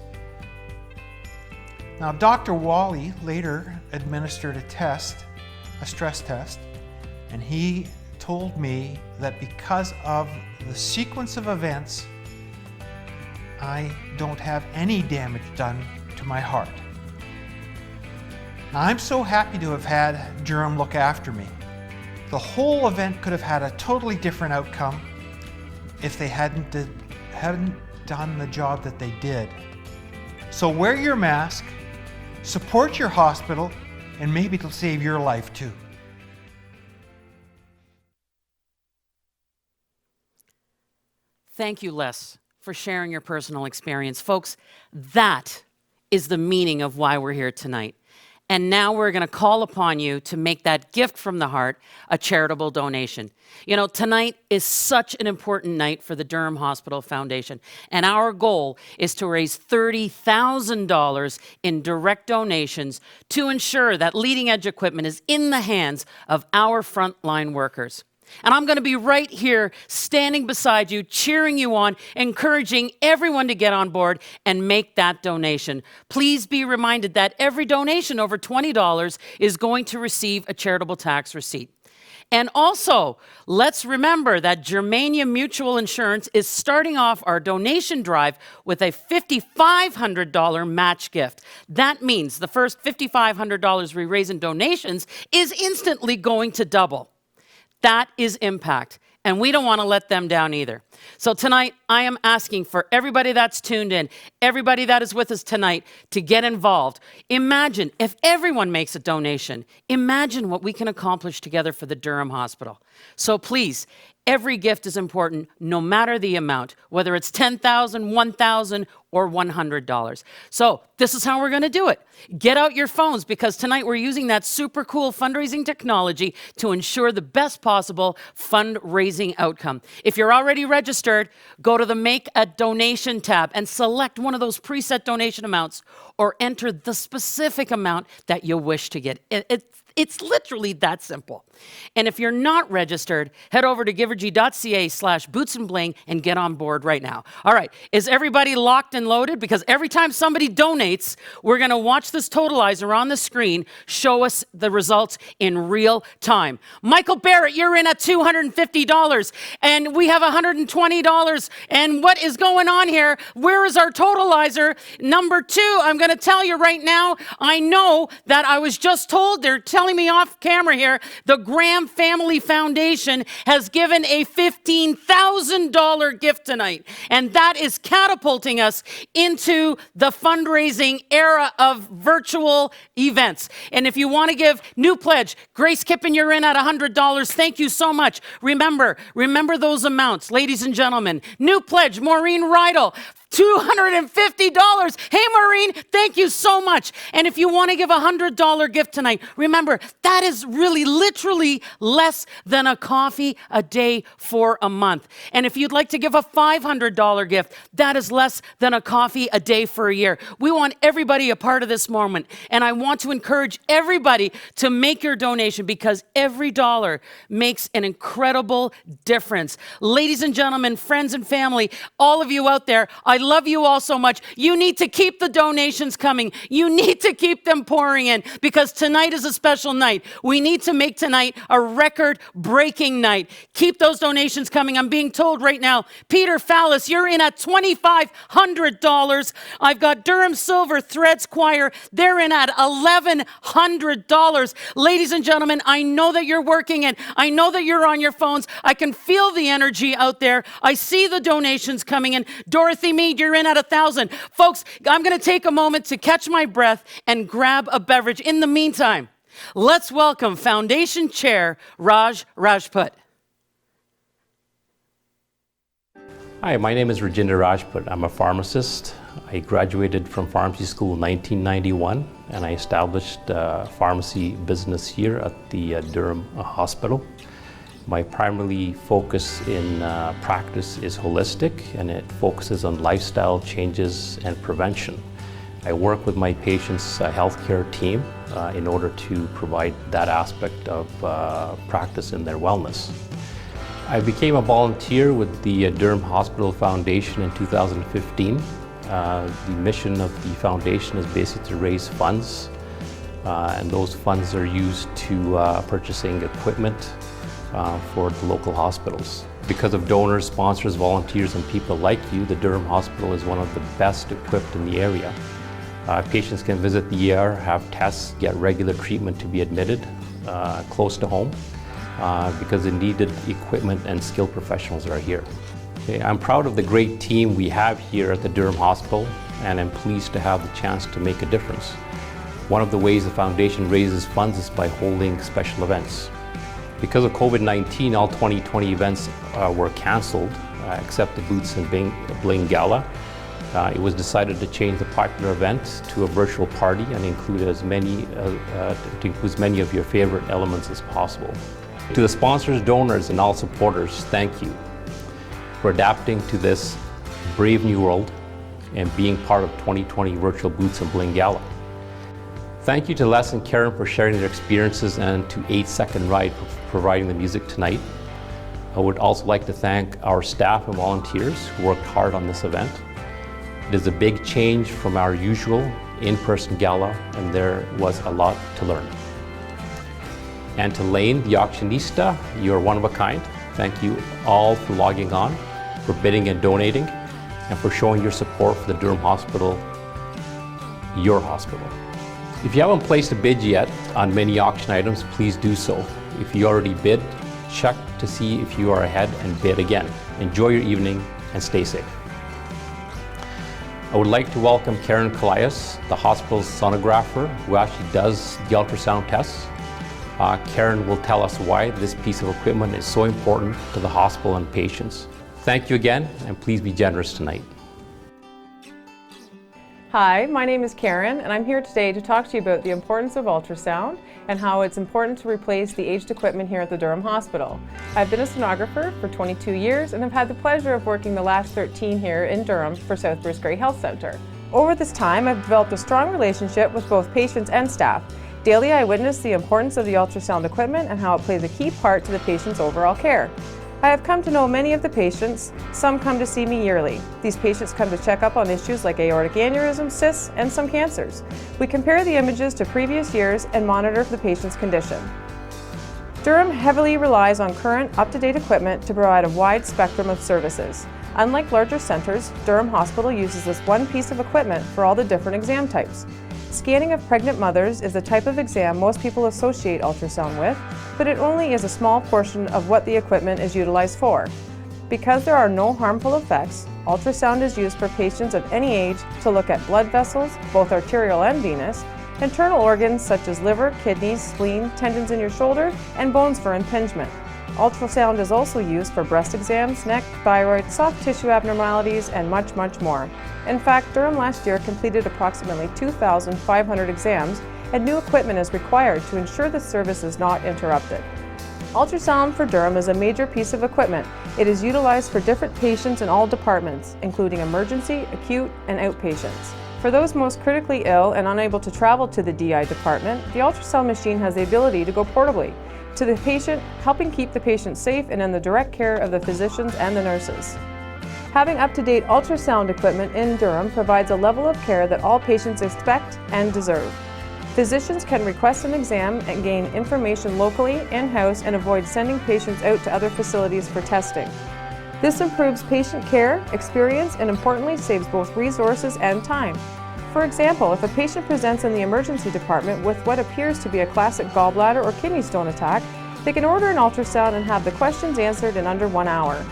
Now, Dr. Wally later administered a stress test, and he told me that because of the sequence of events, I don't have any damage done to my heart. Now, I'm so happy to have had Durham look after me. The whole event could have had a totally different outcome if they hadn't done the job that they did. So wear your mask, support your hospital, and maybe it'll save your life too. Thank you, Les, for sharing your personal experience. Folks, that is the meaning of why we're here tonight. And now we're going to call upon you to make that gift from the heart a charitable donation. You know, tonight is such an important night for the Durham Hospital Foundation, and our goal is to raise $30,000 in direct donations to ensure that leading-edge equipment is in the hands of our frontline workers. And I'm going to be right here standing beside you, cheering you on, encouraging everyone to get on board and make that donation. Please be reminded that every donation over $20 is going to receive a charitable tax receipt. And also, let's remember that Germania Mutual Insurance is starting off our donation drive with a $5,500 match gift. That means the first $5,500 we raise in donations is instantly going to double. That is impact, and we don't want to let them down either. So tonight, I am asking for everybody that's tuned in, everybody that is with us tonight, to get involved. Imagine if everyone makes a donation. Imagine what we can accomplish together for the Durham Hospital. So please, every gift is important, no matter the amount, whether it's $10,000, $1,000, or $100. So this is how we're going to do it. Get out your phones, because tonight we're using that super cool fundraising technology to ensure the best possible fundraising outcome. If you're already registered, go to the Make a Donation tab and select one of those preset donation amounts, or enter the specific amount that you wish to get. It's literally that simple. And if you're not registered, head over to givergy.ca/bootsandbling and get on board right now. All right, is everybody locked and loaded? Because every time somebody donates, we're going to watch this totalizer on the screen show us the results in real time. Michael Barrett, you're in at $250, and we have $120. And what is going on here? Where is our totalizer? Number 2, I'm going to tell you right now, I know that I was just told, they're telling me off camera here, the Graham Family Foundation has given a $15,000 gift tonight. And that is catapulting us into the fundraising era of virtual events. And if you want to give, new pledge, Grace Kippen, you're in at $100. Thank you so much. Remember those amounts, ladies and gentlemen. New pledge, Maureen Rydell, $250. Hey, Maureen, thank you so much. And if you want to give a $100 gift tonight, remember, that is really literally less than a coffee a day for a month. And if you'd like to give a $500 gift, that is less than a coffee a day for a year. We want everybody a part of this moment. And I want to encourage everybody to make your donation, because every dollar makes an incredible difference. Ladies and gentlemen, friends and family, all of you out there, I love you all so much. You need to keep the donations coming. You need to keep them pouring in, because tonight is a special night. We need to make tonight a record-breaking night. Keep those donations coming. I'm being told right now, Peter Fallis, you're in at $2,500. I've got Durham Silver Threads Choir. They're in at $1,100. Ladies and gentlemen, I know that you're working, and I know that you're on your phones. I can feel the energy out there. I see the donations coming in. Dorothy Mead, you're in at $1,000. Folks, I'm going to take a moment to catch my breath and grab a beverage. In the meantime, let's welcome Foundation Chair Raj Rajput. Hi, my name is Rajinder Rajput. I'm a pharmacist. I graduated from pharmacy school in 1991, and I established a pharmacy business here at the Durham Hospital. My primary focus in practice is holistic, and it focuses on lifestyle changes and prevention. I work with my patients' healthcare team in order to provide that aspect of practice in their wellness. I became a volunteer with the Durham Hospital Foundation in 2015. The mission of the foundation is basically to raise funds, and those funds are used to purchasing equipment for the local hospitals. Because of donors, sponsors, volunteers, and people like you, the Durham Hospital is one of the best equipped in the area. Patients can visit the ER, have tests, get regular treatment to be admitted close to home because the needed equipment and skilled professionals are here. Okay, I'm proud of the great team we have here at the Durham Hospital, and I'm pleased to have the chance to make a difference. One of the ways the foundation raises funds is by holding special events. Because of COVID-19, all 2020 events were canceled, except the Boots and Bling Gala. It was decided to change the popular event to a virtual party and include as many of your favorite elements as possible. To the sponsors, donors, and all supporters, thank you for adapting to this brave new world and being part of 2020 Virtual Boots and Bling Gala. Thank you to Les and Karen for sharing their experiences, and to 8 Second Ride for providing the music tonight. I would also like to thank our staff and volunteers who worked hard on this event. It is a big change from our usual in-person gala, and there was a lot to learn. And to Lane, the auctionista, you are one of a kind. Thank you all for logging on, for bidding and donating, and for showing your support for the Durham Hospital, your hospital. If you haven't placed a bid yet on many auction items, please do so. If you already bid, check to see if you are ahead and bid again. Enjoy your evening and stay safe. I would like to welcome Karen Callias, the hospital's sonographer, who actually does the ultrasound tests. Karen will tell us why this piece of equipment is so important to the hospital and patients. Thank you again, and please be generous tonight. Hi, my name is Karen, and I'm here today to talk to you about the importance of ultrasound and how it's important to replace the aged equipment here at the Durham Hospital. I've been a sonographer for 22 years and have had the pleasure of working the last 13 here in Durham for South Bruce Grey Health Centre. Over this time, I've developed a strong relationship with both patients and staff. Daily, I witness the importance of the ultrasound equipment and how it plays a key part to the patient's overall care. I have come to know many of the patients. Some come to see me yearly. These patients come to check up on issues like aortic aneurysm, cysts, and some cancers. We compare the images to previous years and monitor the patient's condition. Durham heavily relies on current, up-to-date equipment to provide a wide spectrum of services. Unlike larger centers, Durham Hospital uses this one piece of equipment for all the different exam types. Scanning of pregnant mothers is the type of exam most people associate ultrasound with, but it only is a small portion of what the equipment is utilized for. Because there are no harmful effects, ultrasound is used for patients of any age to look at blood vessels, both arterial and venous, internal organs such as liver, kidneys, spleen, tendons in your shoulder, and bones for impingement. Ultrasound is also used for breast exams, neck, thyroid, soft tissue abnormalities, and much, much more. In fact, Durham last year completed approximately 2,500 exams, and new equipment is required to ensure the service is not interrupted. Ultrasound for Durham is a major piece of equipment. It is utilized for different patients in all departments, including emergency, acute, and outpatients. For those most critically ill and unable to travel to the DI department, the ultrasound machine has the ability to go portably to the patient, helping keep the patient safe and in the direct care of the physicians and the nurses. Having up-to-date ultrasound equipment in Durham provides a level of care that all patients expect and deserve. Physicians can request an exam and gain information locally, in-house, and avoid sending patients out to other facilities for testing. This improves patient care, experience, and importantly saves both resources and time. For example, if a patient presents in the emergency department with what appears to be a classic gallbladder or kidney stone attack, they can order an ultrasound and have the questions answered in under 1 hour.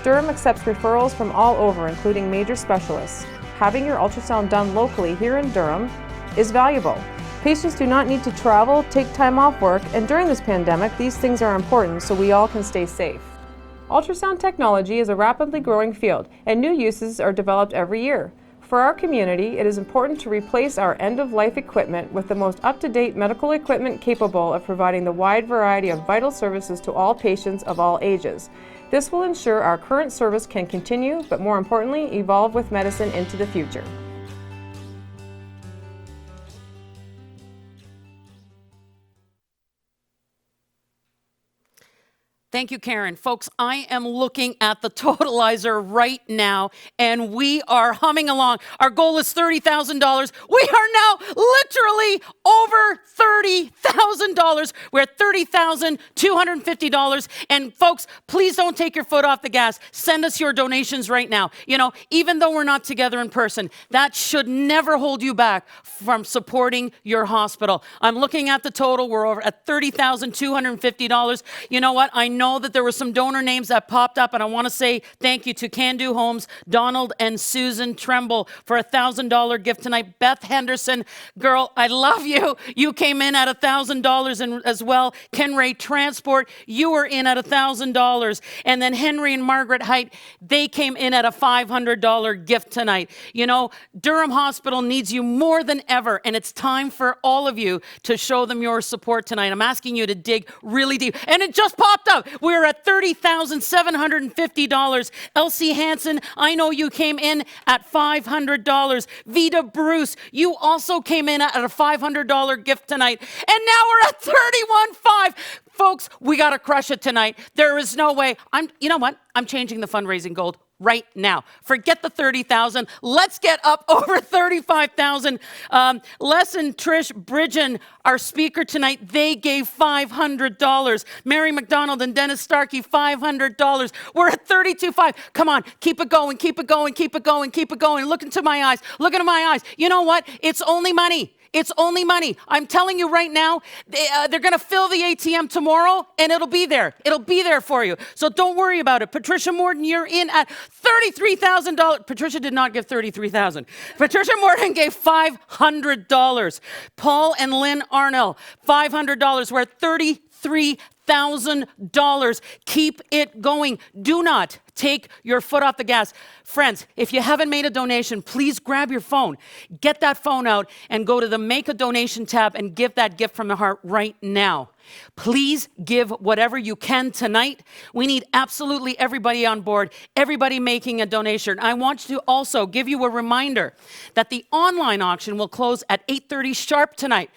Durham accepts referrals from all over, including major specialists. Having your ultrasound done locally here in Durham is valuable. Patients do not need to travel, take time off work, and during this pandemic, these things are important so we all can stay safe. Ultrasound technology is a rapidly growing field, and new uses are developed every year. For our community, it is important to replace our end-of-life equipment with the most up-to-date medical equipment capable of providing the wide variety of vital services to all patients of all ages. This will ensure our current service can continue, but more importantly, evolve with medicine into the future. Thank you, Karen. Folks, I am looking at the totalizer right now, and we are humming along. Our goal is $30,000. We are now literally over $30,000. We're at $30,250. And folks, please don't take your foot off the gas. Send us your donations right now. You know, even though we're not together in person, that should never hold you back from supporting your hospital. I'm looking at the total. We're over at $30,250. You know what? I know that there were some donor names that popped up, and I want to say thank you to Can Do Homes, Donald and Susan Tremble for a $1,000 gift tonight. Beth Henderson, girl, I love you. You came in at $1,000 as well. Ken Ray Transport, you were in at $1,000. And then Henry and Margaret Height, they came in at a $500 gift tonight. You know, Durham Hospital needs you more than ever, and it's time for all of you to show them your support tonight. I'm asking you to dig really deep. And it just popped up. We're at $30,750. Elsie Hansen, I know you came in at $500. Vita Bruce, you also came in at a $500 gift tonight. And now we're at $31,500. Folks, we got to crush it tonight. There is no way. You know what? I'm changing the fundraising goal right now. Forget the 30,000. Let's get up over 35,000. Les and Trish Bridgen, our speaker tonight, they gave $500. Mary McDonald and Dennis Starkey, $500. We're at 32,500. Come on, keep it going, keep it going, keep it going, keep it going. Look into my eyes. Look into my eyes. You know what? It's only money. It's only money. I'm telling you right now, they're going to fill the ATM tomorrow, and it'll be there. It'll be there for you. So don't worry about it. Patricia Morton, you're in at $33,000. Patricia did not give $33,000. Patricia Morton gave $500. Paul and Lynn Arnell, $500. We're at $33,000. Keep it going. Do not take your foot off the gas. Friends, if you haven't made a donation, please grab your phone. Get that phone out and go to the Make a Donation tab and give that gift from the heart right now. Please give whatever you can tonight. We need absolutely everybody on board, everybody making a donation. I want to also give you a reminder that the online auction will close at 8:30 sharp tonight.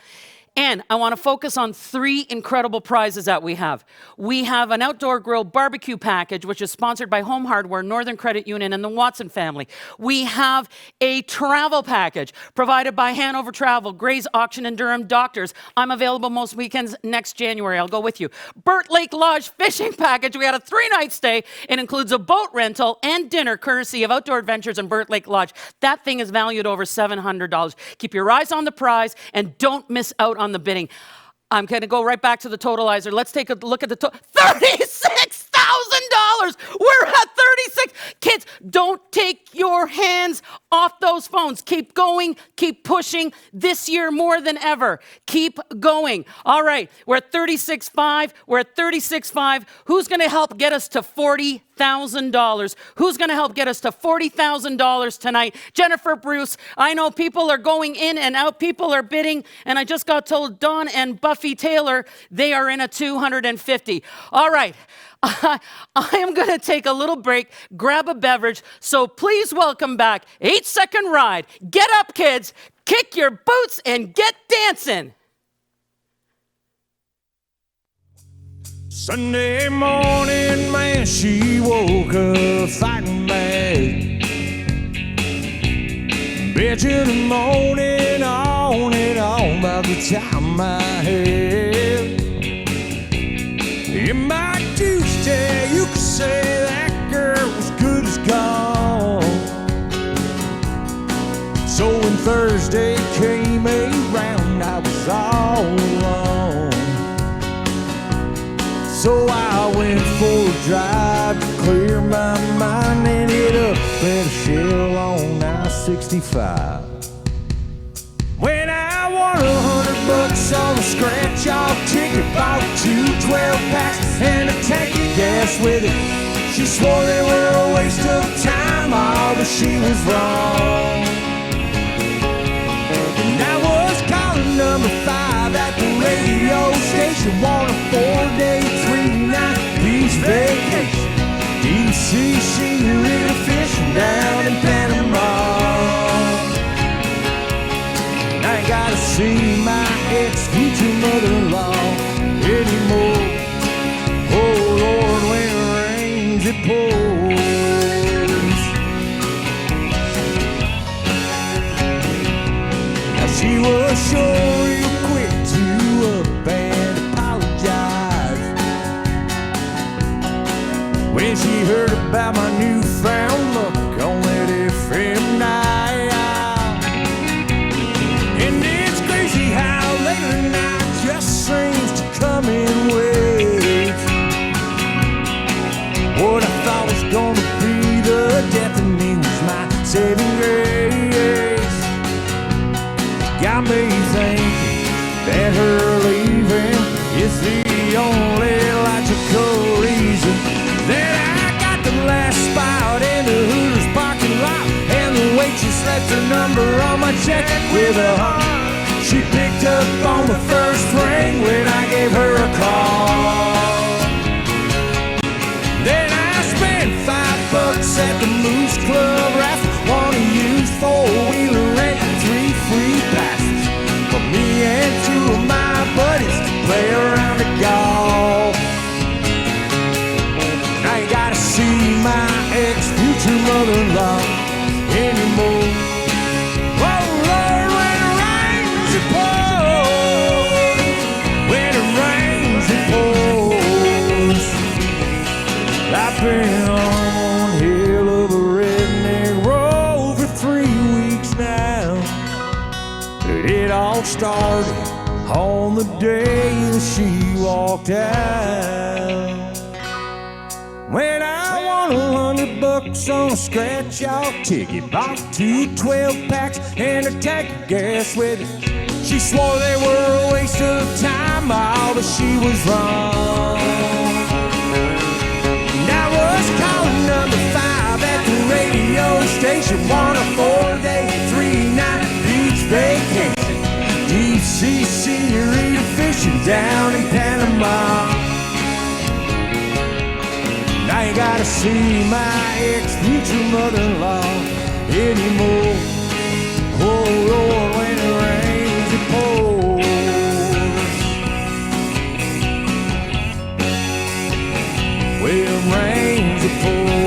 And I want to focus on 3 incredible prizes that we have. We have an outdoor grill barbecue package, which is sponsored by Home Hardware, Northern Credit Union, and the Watson family. We have a travel package provided by Hanover Travel, Gray's Auction and Durham Doctors. I'm available most weekends next January. I'll go with you. Burt Lake Lodge fishing package. We had a 3-night stay. It includes a boat rental and dinner courtesy of Outdoor Adventures and Burt Lake Lodge. That thing is valued over $700. Keep your eyes on the prize and don't miss out on the bidding. I'm going to go right back to the totalizer. Let's take a look at the $36,000. We're at 36. Kids, don't take your hands off those phones. Keep going. Keep pushing. This year more than ever. Keep going. All right. We're at 36,500. We're at 36,500. Who's going to help get us to $40,000? Who's going to help get us to $40,000 tonight? Jennifer Bruce. I know people are going in and out. People are bidding. And I just got told Dawn and Buffy Taylor, they are in at $250. All right. I am going to take a little break, grab a beverage. So please welcome back 8-Second Ride. Get up, kids. Kick your boots and get dancing. Sunday morning, man, she woke up fighting back. Bet you the morning on and on about the time I had. In my Tuesday, you could say that girl was good as gone. So when Thursday came around, I was all alone. So I went for a drive to clear my mind and hit up at a Shell on I-65. When I won $100 on a scratch-off ticket, bought 2 12-packs and a tank of gas with it. She swore they were a waste of time, all but she was wrong. And I was calling number 5 at the radio station, want a 4-day, 3-night beach vacation. DC scenery fishing down in Panama. I ain't gotta see my ex-future mother-in-law anymore. Oh Lord, project with a heart. She picked up on the first ring when I gave her a call. Then I spent $5 at the Moose Club raffle. Want to use four-wheeler rent and 3 free passes for me and 2 of my buddies to play around the golf. Now you gotta see my ex-future mother-in-law anymore. Oh Lord, when it rains it pours. When it rains it pours. I've been on hell of a redneck road for 3 weeks now. It all started on the day that she walked out. When I won $100 on a scratch-off ticket, bought 2 12-packs and a tank of gas with it. She swore they were a waste of time, all but she was wrong. And I was calling number 5 at the radio station, won a 4-day, 3-night beach vacation. Deep sea senorita fishing down in Panama. I ain't gotta see my ex-future mother-in-law anymore. Oh Lord, when it rains it pours. When it rains it pours.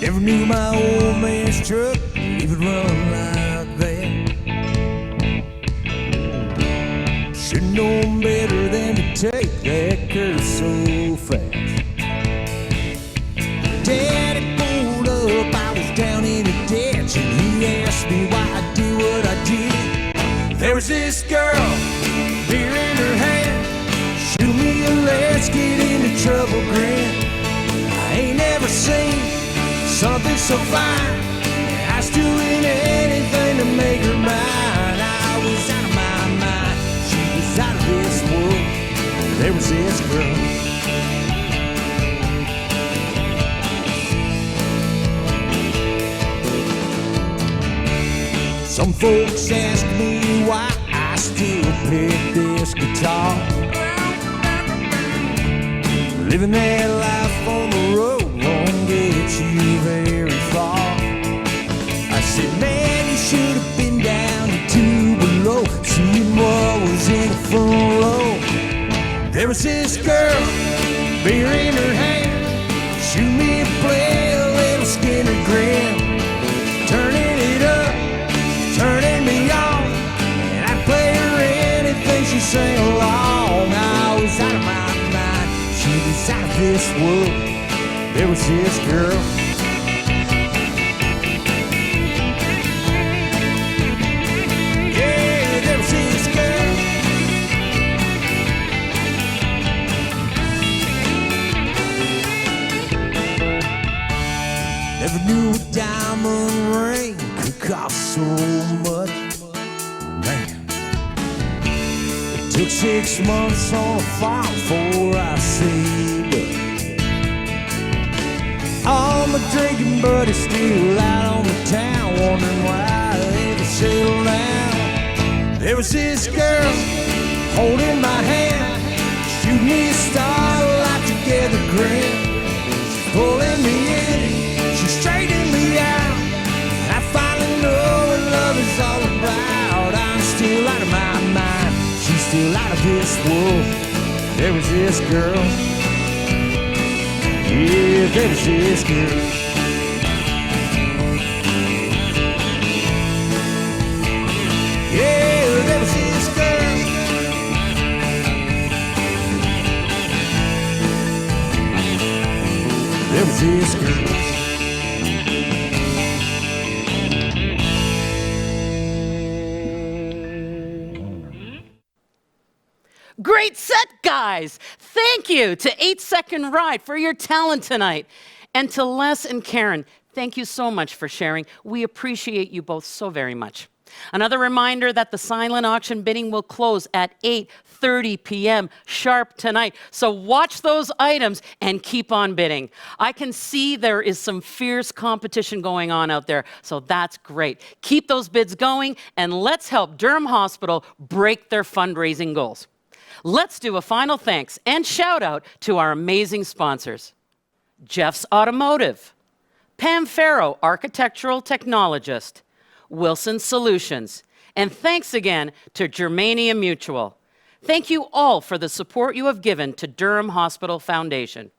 Never knew my old man's truck would even run like that. Should've known better than to take that curve so fast. Daddy pulled up, I was down in a ditch, and he asked me why I did what I did. There was this girl, beer in her hand, shoot me a let's get into trouble grin. I ain't never seen something so fine. I was doing anything to make her mine. I was out of my mind, she was out of this world. There was this girl. Some folks ask me why I still pick this guitar. Living that life on the road won't get you very far. I said, man, you should have been down in 2 below, seeing what was in the front row. There was this girl, beer in her hand, shoot me and play a little Skinner grin. Turning it up, turning me on, and I'd play her anything she sang along. I was out of my mind, she was out of this world. There was this girl. Yeah, there was this girl. Never knew a diamond ring could cost so much. Man, it took 6 months on a farm before I saved up. All my drinking buddies still out on the town, wondering why they ever settled down. There was this girl holding my hand, shooting me a starlight together grin. She's pulling me in, she's straightening me out. I finally know what love is all about. I'm still out of my mind, she's still out of this world. There was this girl. Yeah, there was this girl. Yeah, there was this girl. There was this girl. Great set, guys. Thank you to 8 Second Ride for your talent tonight. And to Les and Karen, thank you so much for sharing. We appreciate you both so very much. Another reminder that the silent auction bidding will close at 8:30 p.m. sharp tonight. So watch those items and keep on bidding. I can see there is some fierce competition going on out there, so that's great. Keep those bids going, and let's help Durham Hospital break their fundraising goals. Let's do a final thanks and shout out to our amazing sponsors. Jeff's Automotive, Pam Farrow, Architectural Technologist, Wilson Solutions, and thanks again to Germania Mutual. Thank you all for the support you have given to Durham Hospital Foundation.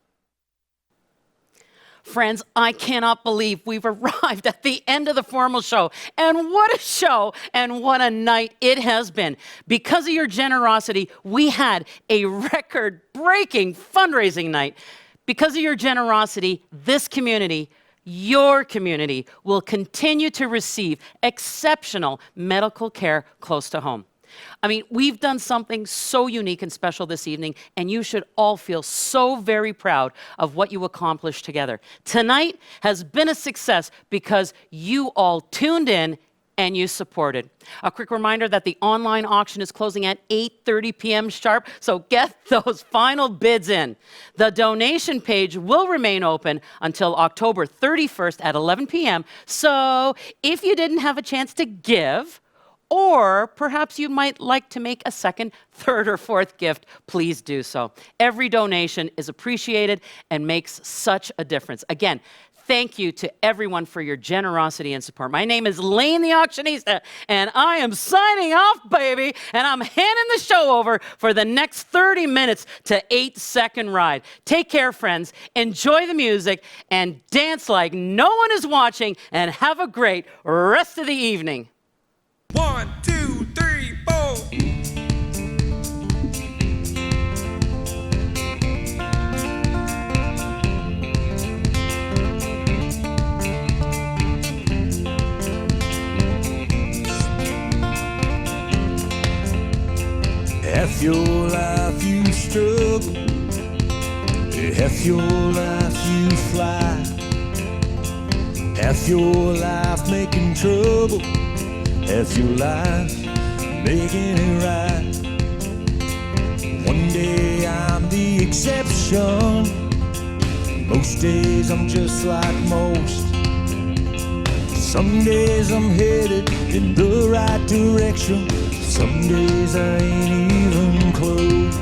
Friends, I cannot believe we've arrived at the end of the formal show. And what a show and what a night it has been. Because of your generosity, we had a record-breaking fundraising night. Because of your generosity, this community, your community, will continue to receive exceptional medical care close to home. I mean, we've done something so unique and special this evening, and you should all feel so very proud of what you accomplished together. Tonight has been a success because you all tuned in and you supported. A quick reminder that the online auction is closing at 8:30 p.m. sharp, so get those final bids in. The donation page will remain open until October 31st at 11 p.m., so if you didn't have a chance to give, or perhaps you might like to make a second, third, or fourth gift, please do so. Every donation is appreciated and makes such a difference. Again, thank you to everyone for your generosity and support. My name is Lane the Auctionista, and I am signing off, baby, and I'm handing the show over for the next 30 minutes to 8 Second Ride. Take care, friends. Enjoy the music and dance like no one is watching, and have a great rest of the evening. 1, 2, 3, 4. Half your life you struggle, half your life you fly, half your life making trouble, half your life making it right. One day I'm the exception, most days I'm just like most. Some days I'm headed in the right direction, some days I ain't even close.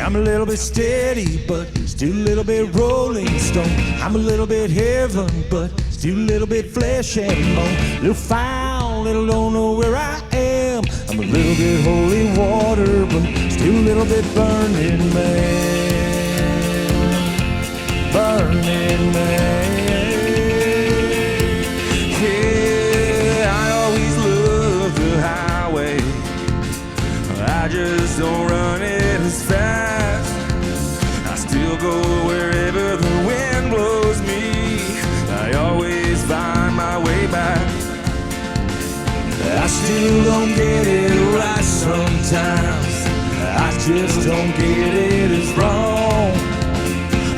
I'm a little bit steady, but still a little bit rolling stone. I'm a little bit heaven, but still a little bit flesh and bone. Little foul, little don't know where I am. I'm a little bit holy water, but still a little bit burning man. Burning man. I just don't run it as fast. I still go wherever the wind blows me. I always find my way back. I still don't get it right sometimes. I just don't get it as wrong.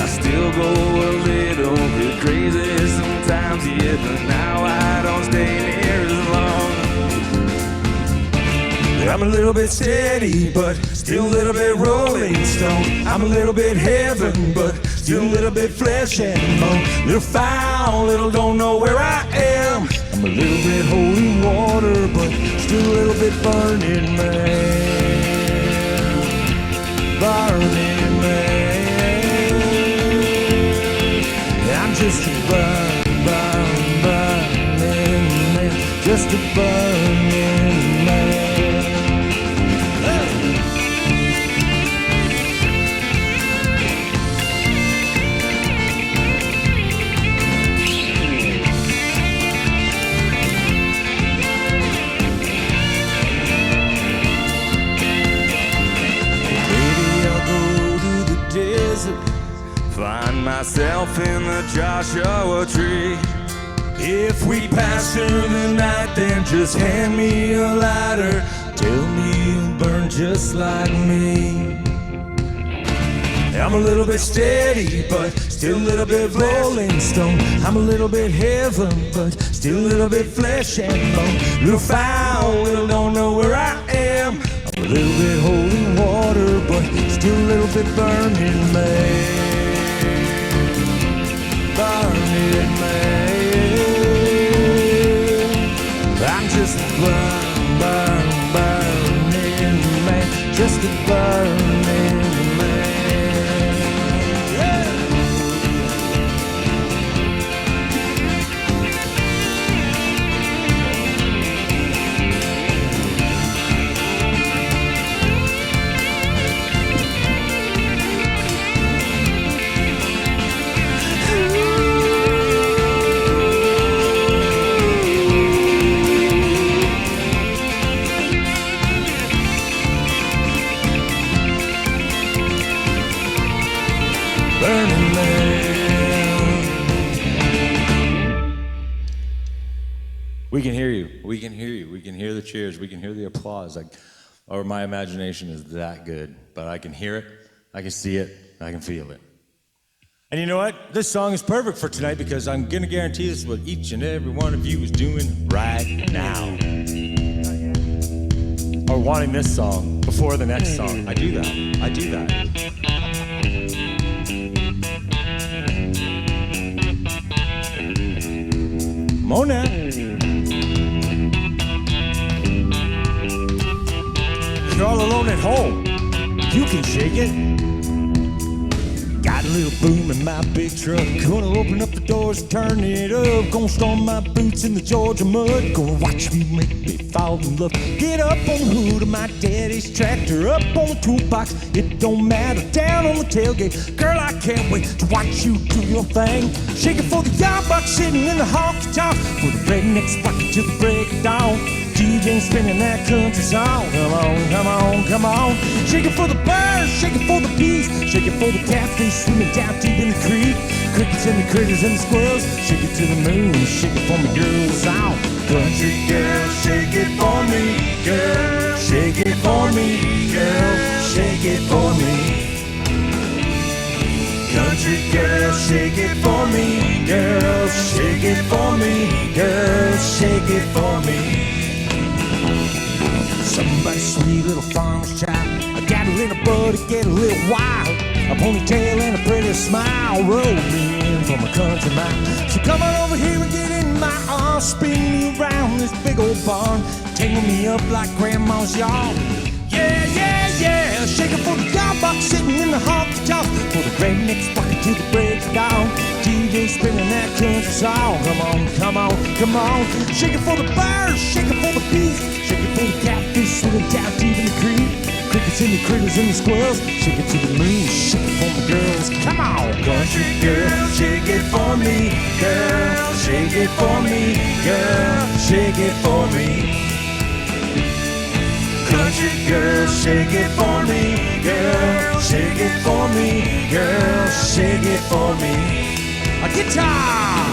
I still go a little bit crazy sometimes, yeah, but now I don't stay near as long. I'm a little bit steady, but still a little bit rolling stone. I'm a little bit heaven, but still a little bit flesh and bone. Little foul, little don't know where I am. I'm a little bit holy water, but still a little bit burning man. Burning man. I'm just a burning man. Just a burning man. Find myself in the Joshua tree. If we pass through the night, then just hand me a lighter. Tell me you'll burn just like me. I'm a little bit steady, but still a little bit rolling stone. I'm a little bit heaven, but still a little bit flesh and bone. Little foul, little don't know where I am. I'm a little bit holding water, but still a little bit burning man. Burning man. I'm just a burning man. Just a burning man. We can hear you. We can hear you. We can hear the cheers. We can hear the applause. Or my imagination is that good. But I can hear it. I can see it. I can feel it. And you know what? This song is perfect for tonight because I'm going to guarantee this is what each and every one of you is doing right now. Or wanting this song before the next song. I do that. I do that. Mona. You're all alone at home. You can shake it. Got a little boom in my big truck. Gonna open up the doors and turn it up. Gonna storm my boots in the Georgia mud. Gonna watch me make me fall in love. Get up on the hood of my daddy's tractor. Up on the toolbox, it don't matter. Down on the tailgate, girl, I can't wait to watch you do your thing. Shake it for the young buck sitting in the honky tonk. For the rednecks rocking till the break of dawn. DJ spinning that country song. Come on, come on, come on. Shake it for the birds, shake it for the bees. Shake it for the catfish swimming down deep in the creek. Crickets and the critters and the squirrels. Shake it to the moon, shake it for my girls out. Country girl, shake it for me, girl. Shake it for me, girl. Shake it for me. Country girl, shake it for me, girl. Shake it for me, girl. Shake it for me. Somebody's sweet little farmer's child. I got a little buddy, get a little wild. A ponytail and a pretty smile. Roll me in from a country mile. So come on over here and get in my arms. Spin me around this big old barn. Tangle me up like grandma's yard. Yeah, yeah, yeah. Shake it for the young buck sitting in the honky tonk. For the rednecks rocking till the break of dawn. DJ spinning that country song. Come on, come on, come on. Shake it for the birds, shake it for the bees. Shake it for the catfish swimming down deep in the creek. Crickets and the critters and the squirrels. Shake it to the moon, shake it for the girls. Come on, country girl, shake it for me, girl. Shake it for me, girl. Shake it for me. Country girl, shake it for me, girl. Shake it for me, girl. Shake it for me. A guitar.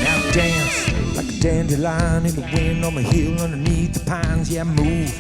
Now dance like a dandelion in the wind on the hill underneath the pines. Yeah, move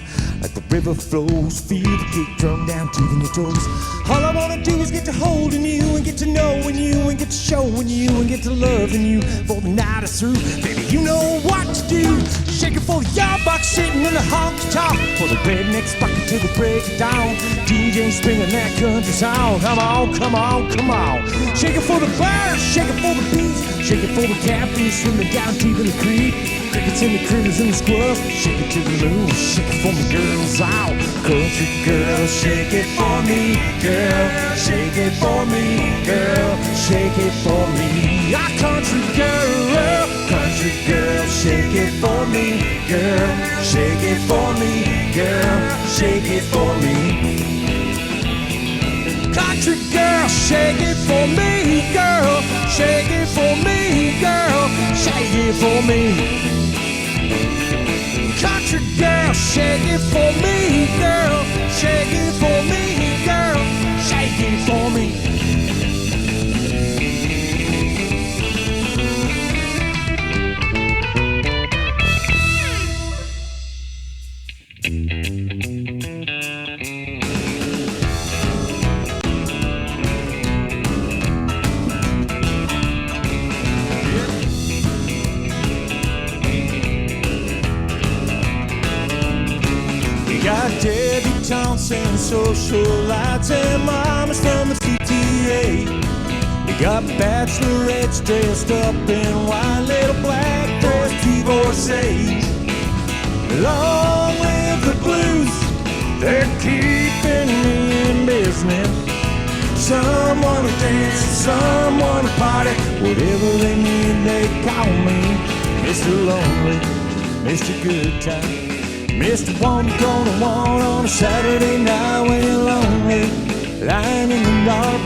like the river flows. Feel the kick drum down deep in your toes. All I wanna do is get to holding you and get to knowing you and get to showing you and get to loving you for the night is through. Baby, you know what to do. Shake it for the young buck sitting in the honky tonk. For the rednecks rocking till the break of dawn. DJ spinning that country song. Come on, come on, come on. Shake it for the birds, shake it for the bees. Shake it for the catfish swimming down deep in the creek. Crickets and the critters and the squirrels. Shake it to the moon, shake it for my girls out. Country girl, shake it for me, girl. Shake it for me, girl. Shake it for me. Ah, country girl, country girl, shake it for me, girl. Shake it for me, girl. Shake it for me. Country girl, shake it for me, girl. Shake it for me, girl. Shake it for me. country girl, shake it for me, girl. Shake it for me, girl. Shake it for me. Got debutantes and socialites and mamas from the CTA. We got bachelorettes dressed up in white, little black dress divorcees. Long live the blues, they're keeping me in business. Some wanna dance, some wanna party, whatever they need they call me Mr. Lonely, Mr. Good Time. Mr. One you're gonna want on a Saturday night when you're lonely, lying in the dark.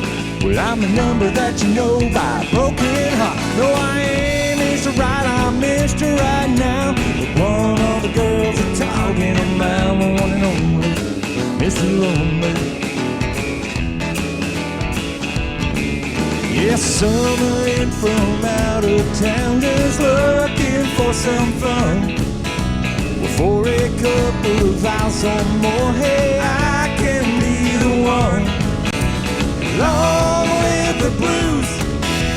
Well, I'm the number that you know by a broken heart. No, I ain't Mr. Right, I'm Mr. Right now. But one of the girls are talking about the one and only Mr. Lonely. Yes, summer in from out of town, just looking for some fun. For a couple of hours or more, hey, I can be the one. Long live the blues,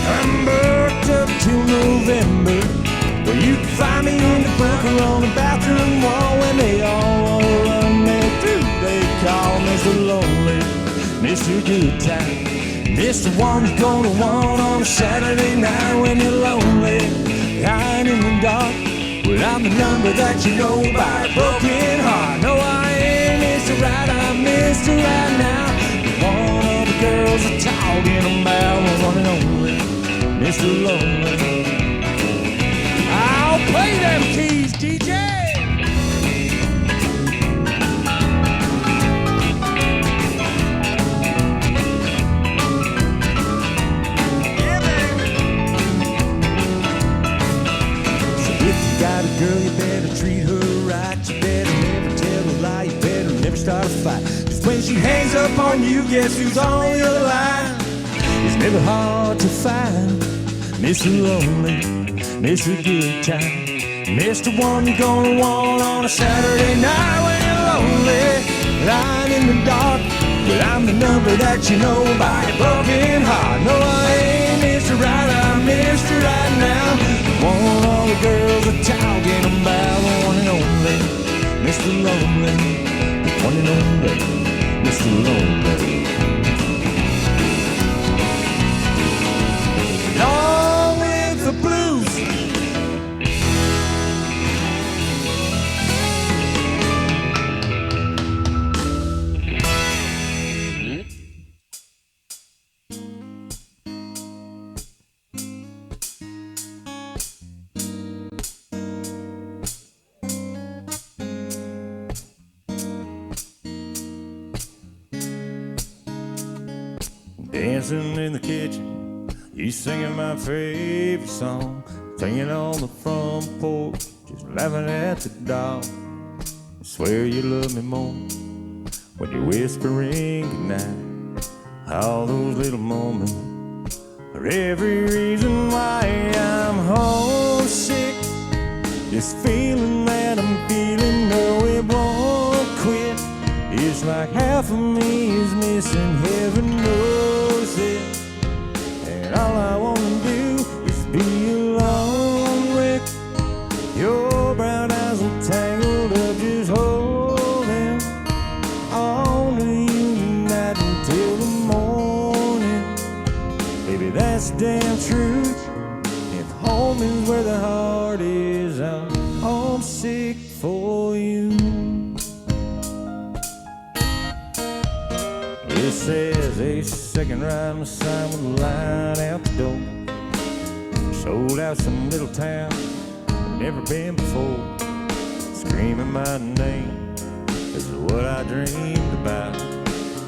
I'm booked up till November. Well, you can find me in the bunker on the bathroom wall. When they all want to run me through, they call Mr. Lonely, Mr. Good Time. Mr. One you're gonna want on a Saturday night when you're lonely, lying in the dark. Well, I'm the number that you know by a broken heart. No, I ain't Mr. Right, I'm Mr. Right now. One of the girls are talking about the one and only Mr. Lonely. I'll play them keys, DJ. Got a girl, you better treat her right. You better never tell a lie, you better never start a fight. Cause when she hangs up on you, guess who's on the other line? It's never hard to find Mr. Lonely, Mr. Good Time. Mr. One you're gonna want on a Saturday night when you're lonely, lying in the dark. Well, I'm the number that you know by a broken heart. No, I ain't Mr. Right, I'm Mr. Right now. All the girls are talking about the one and only Mr. Lonely, the one and only Mr. Lonely. Long live the blues. Dancing in the kitchen, you singing my favorite song, singing on the front porch, just laughing at the dog. I swear you love me more when you're whispering goodnight. All those little moments are every reason why I'm homesick. This feeling that I'm feeling, no, it won't quit. It's like half of me is missing, heaven knows it. And all I wanna do is be alone with your brown eyes are tangled up, just holding on to you tonight until the morning. Baby, that's the damn truth. If home is where the heart is, I'm homesick for you. It says a second ride on the sign with a line out the door. Sold out some little town I've never been before. Screaming my name, this is what I dreamed about.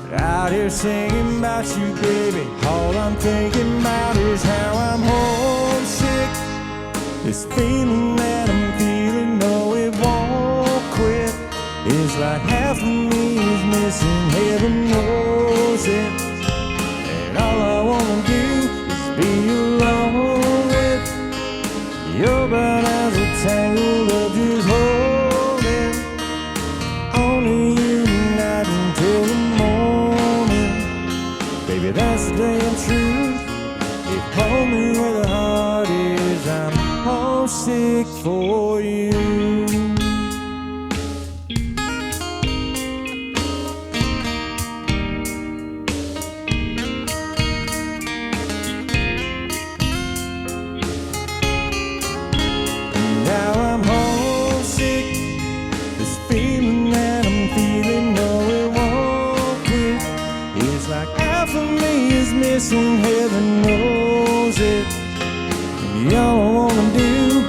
But out here singing about you, baby, all I'm thinking about is how I'm homesick. This feeling that I'm feeling, no, it won't It's like half of me is missing, heaven knows it. And all I wanna do is be alone with your brown eyes are tangled up, just holding only you tonight until the morning. Baby, that's the damn truth. If home is where the heart is, I'm homesick for you. Now I'm homesick. This feeling that I'm feeling, no, it won't quit. It's like half of me is missing, heaven knows it. And all I wanna do,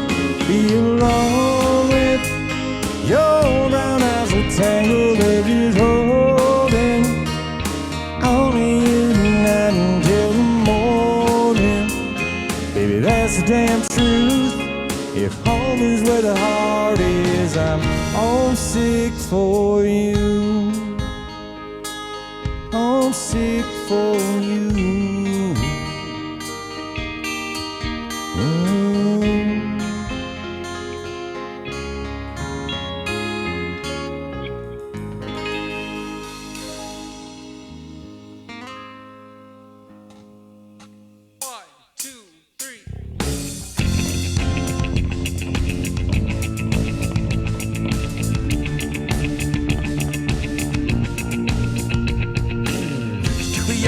be alone with your brown eyes are tangled edges holding only you tonight until the morning. Baby, that's the damn truth. If home is where the heart is, I'm homesick for you. Homesick for you.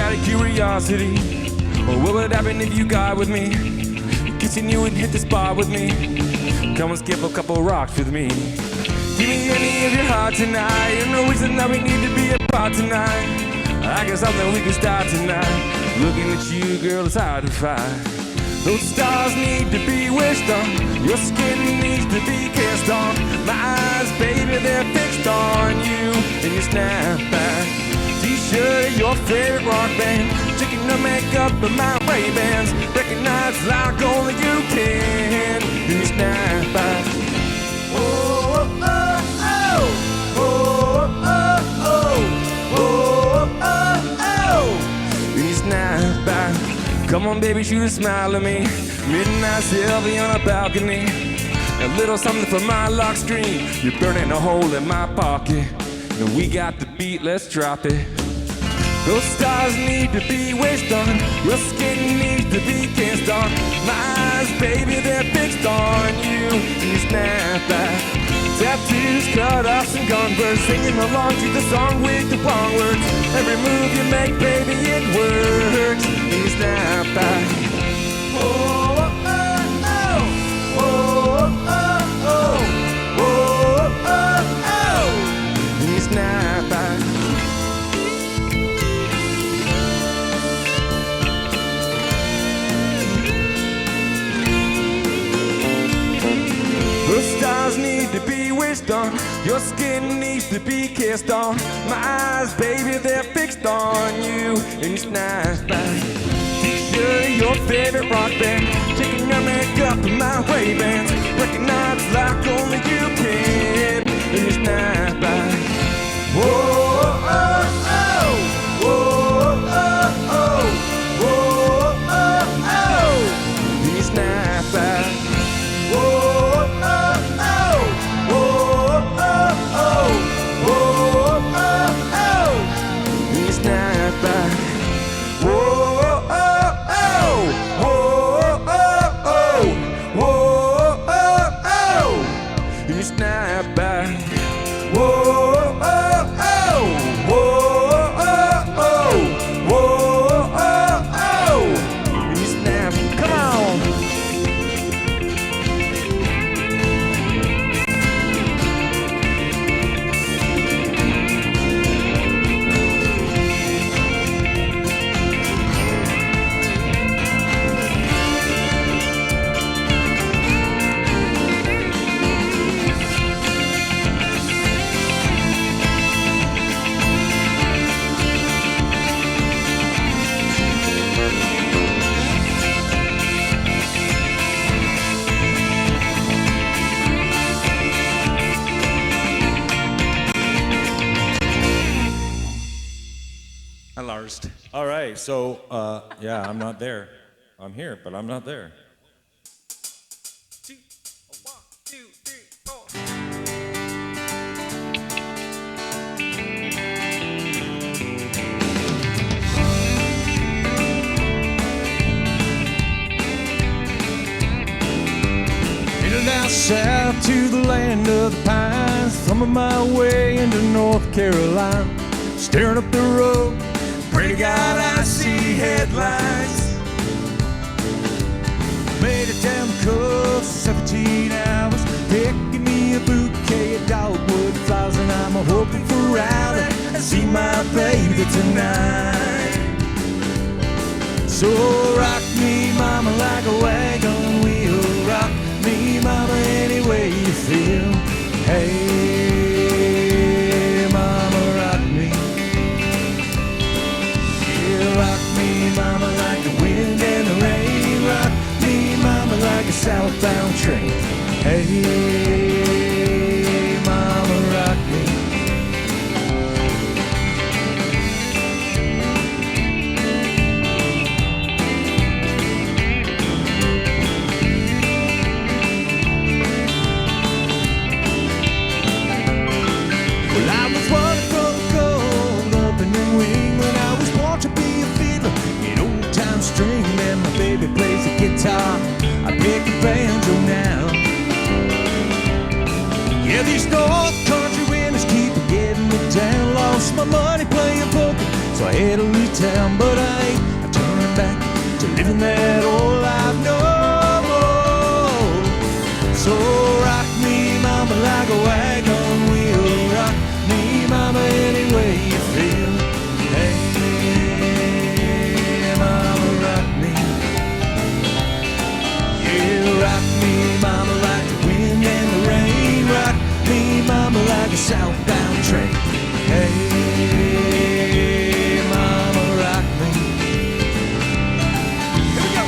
Out of curiosity, or what would happen if you got with me? Kissing you and hit the spot with me. Come and skip a couple rocks with me. Give me any of your heart tonight. There's no reason that we need to be apart tonight. I got something we can start tonight. Looking at you, girl, it's hard to find. Those stars need to be wished on. Your skin needs to be kissed on. My eyes, baby, they're fixed on you and your snapback. T-shirt, your favorite rock band. Checking the makeup in my Ray-Bans. Recognize like only you can in your snapback. Oh, oh, oh, oh, oh, oh, oh, oh, oh. In your snapback. Come on, baby, shoot a smile at me. Midnight selfie on a balcony. A little something for my lock screen. You're burning a hole in my pocket. And we got the beat, let's drop it. Those stars need to be wished on. Your skin needs to be kissed on. My eyes, baby, they're fixed on you. And you snap back. Tattoos, cut-offs, and Converse. Singing along to the song with the wrong words. Every move you make, baby, it works. And you snap back. Oh, oh, oh, oh, oh, oh, oh, oh, oh. And you snap back. The stars need to be wished on. Your skin needs to be kissed on. My eyes, baby, they're fixed on you. And you snap back. T-shirt, your favorite rock band. Checking your makeup in my Ray-Bans. Recognize like only you can. And you snap back. Whoa, oh, oh. Whoa, oh, oh. Whoa, oh, oh. And you snap back. Whoa. Snap back. Whoa, oh, oh, whoa, oh, oh, whoa, oh, oh. You snap back. Whoa. right. So, yeah, I'm not there. I'm here, but I'm not there. Headed down south to the land of the pines, thumbing my way into North Carolina. Staring up the road, pray to God I see headlights. Made it down the coast, 17 hours, picking me a bouquet of dogwood flowers, and I'm hoping for rally and see my baby tonight. So rock me, mama, like a wagon wheel. Rock me, mama, any way you feel. Hey, mama, rock me. Yeah, rock me, mama, like the wind and the rain. Rock me, mama, like a southbound train. Hey, mama, rock me. Well, I was running from the cold up in New England. I was born to be a fiddler in old-time string. Man, my baby plays the guitar, I pick the banjo now. Yeah, these North Country winters keep getting me down. Lost my money playing poker, so I had to leave town. But I ain't turning back to living that old life no more. So rock me, mama, like a wagon wheel. Rock me, mama, any way you feel. Hey, mama, rock me. Yeah, rock me, mama, like the wind and the rain. Rock me, mama, like a southbound train. Hey, mama, rock me. Here we go.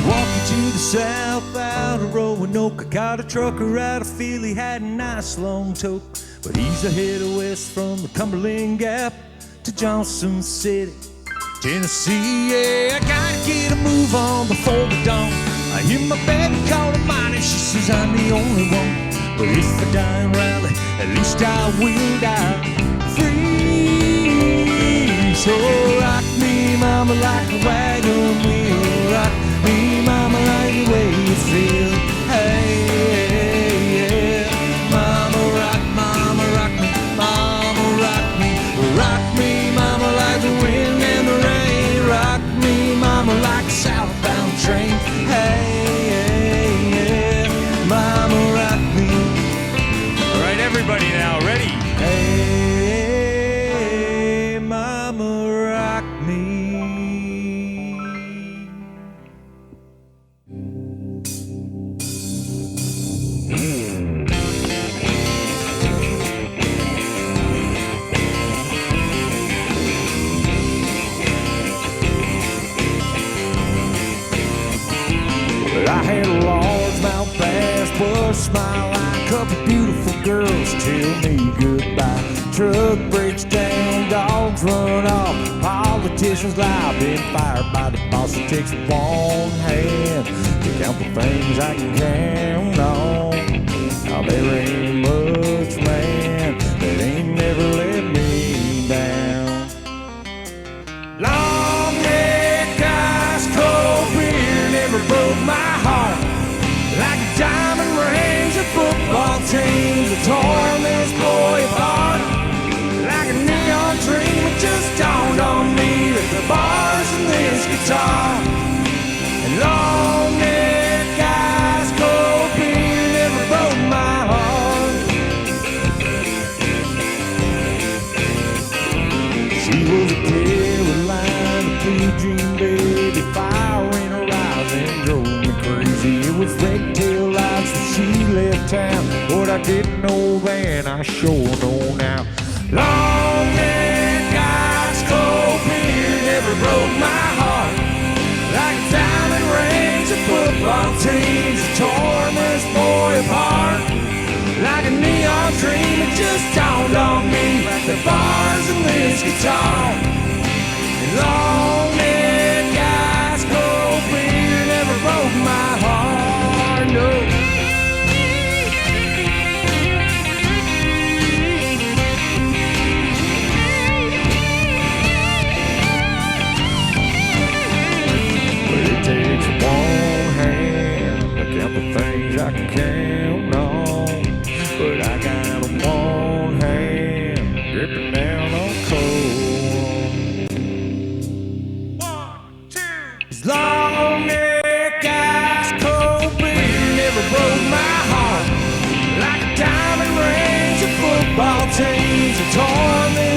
Walking to the south out of Roanoke, I caught a trucker out of Philly, he had a nice long toke. But he's headed west from the Cumberland Gap to Johnson City, Tennessee. Yeah, I gotta get a move on before the dawn. I hear my baby calling mine and she says I'm the only one. But if I die in Raleigh, at least I will die free. So rock me, mama, like a wagon wheel. Rock me, mama, like the way you feel. Hey, yeah, mama, rock me, mama, rock me. Rock me, mama, like the wind and the rain. Rock me, mama, like a southbound train. Hey, yeah, mama, rock me. All right, everybody now, ready? Hey, mama, rock me. Well, I had a largemouth bass, bust smile like a couple beautiful girls tell me goodbye. Truck breaks down, dogs run off, politicians lie, been fired by the boss. It takes one hand to count the things I can count on. Now there ain't much, man, that ain't never let me down. Long neck, ice cold beer never broke my heart. Like diamond rings and football teams that tore this boy apart. Like a neon dream, it just dawned on me that the bars in this guitar and long neck, ice cold beer never broke my heart. She was a Carolina blue dream baby, fire in her eyes and drove me crazy. It was red tail lights when she left town. What I didn't know then, I sure know now. Long neck, ice cold beer never broke my heart. Like a diamond broke my heart like a diamond rings of football teams that tore me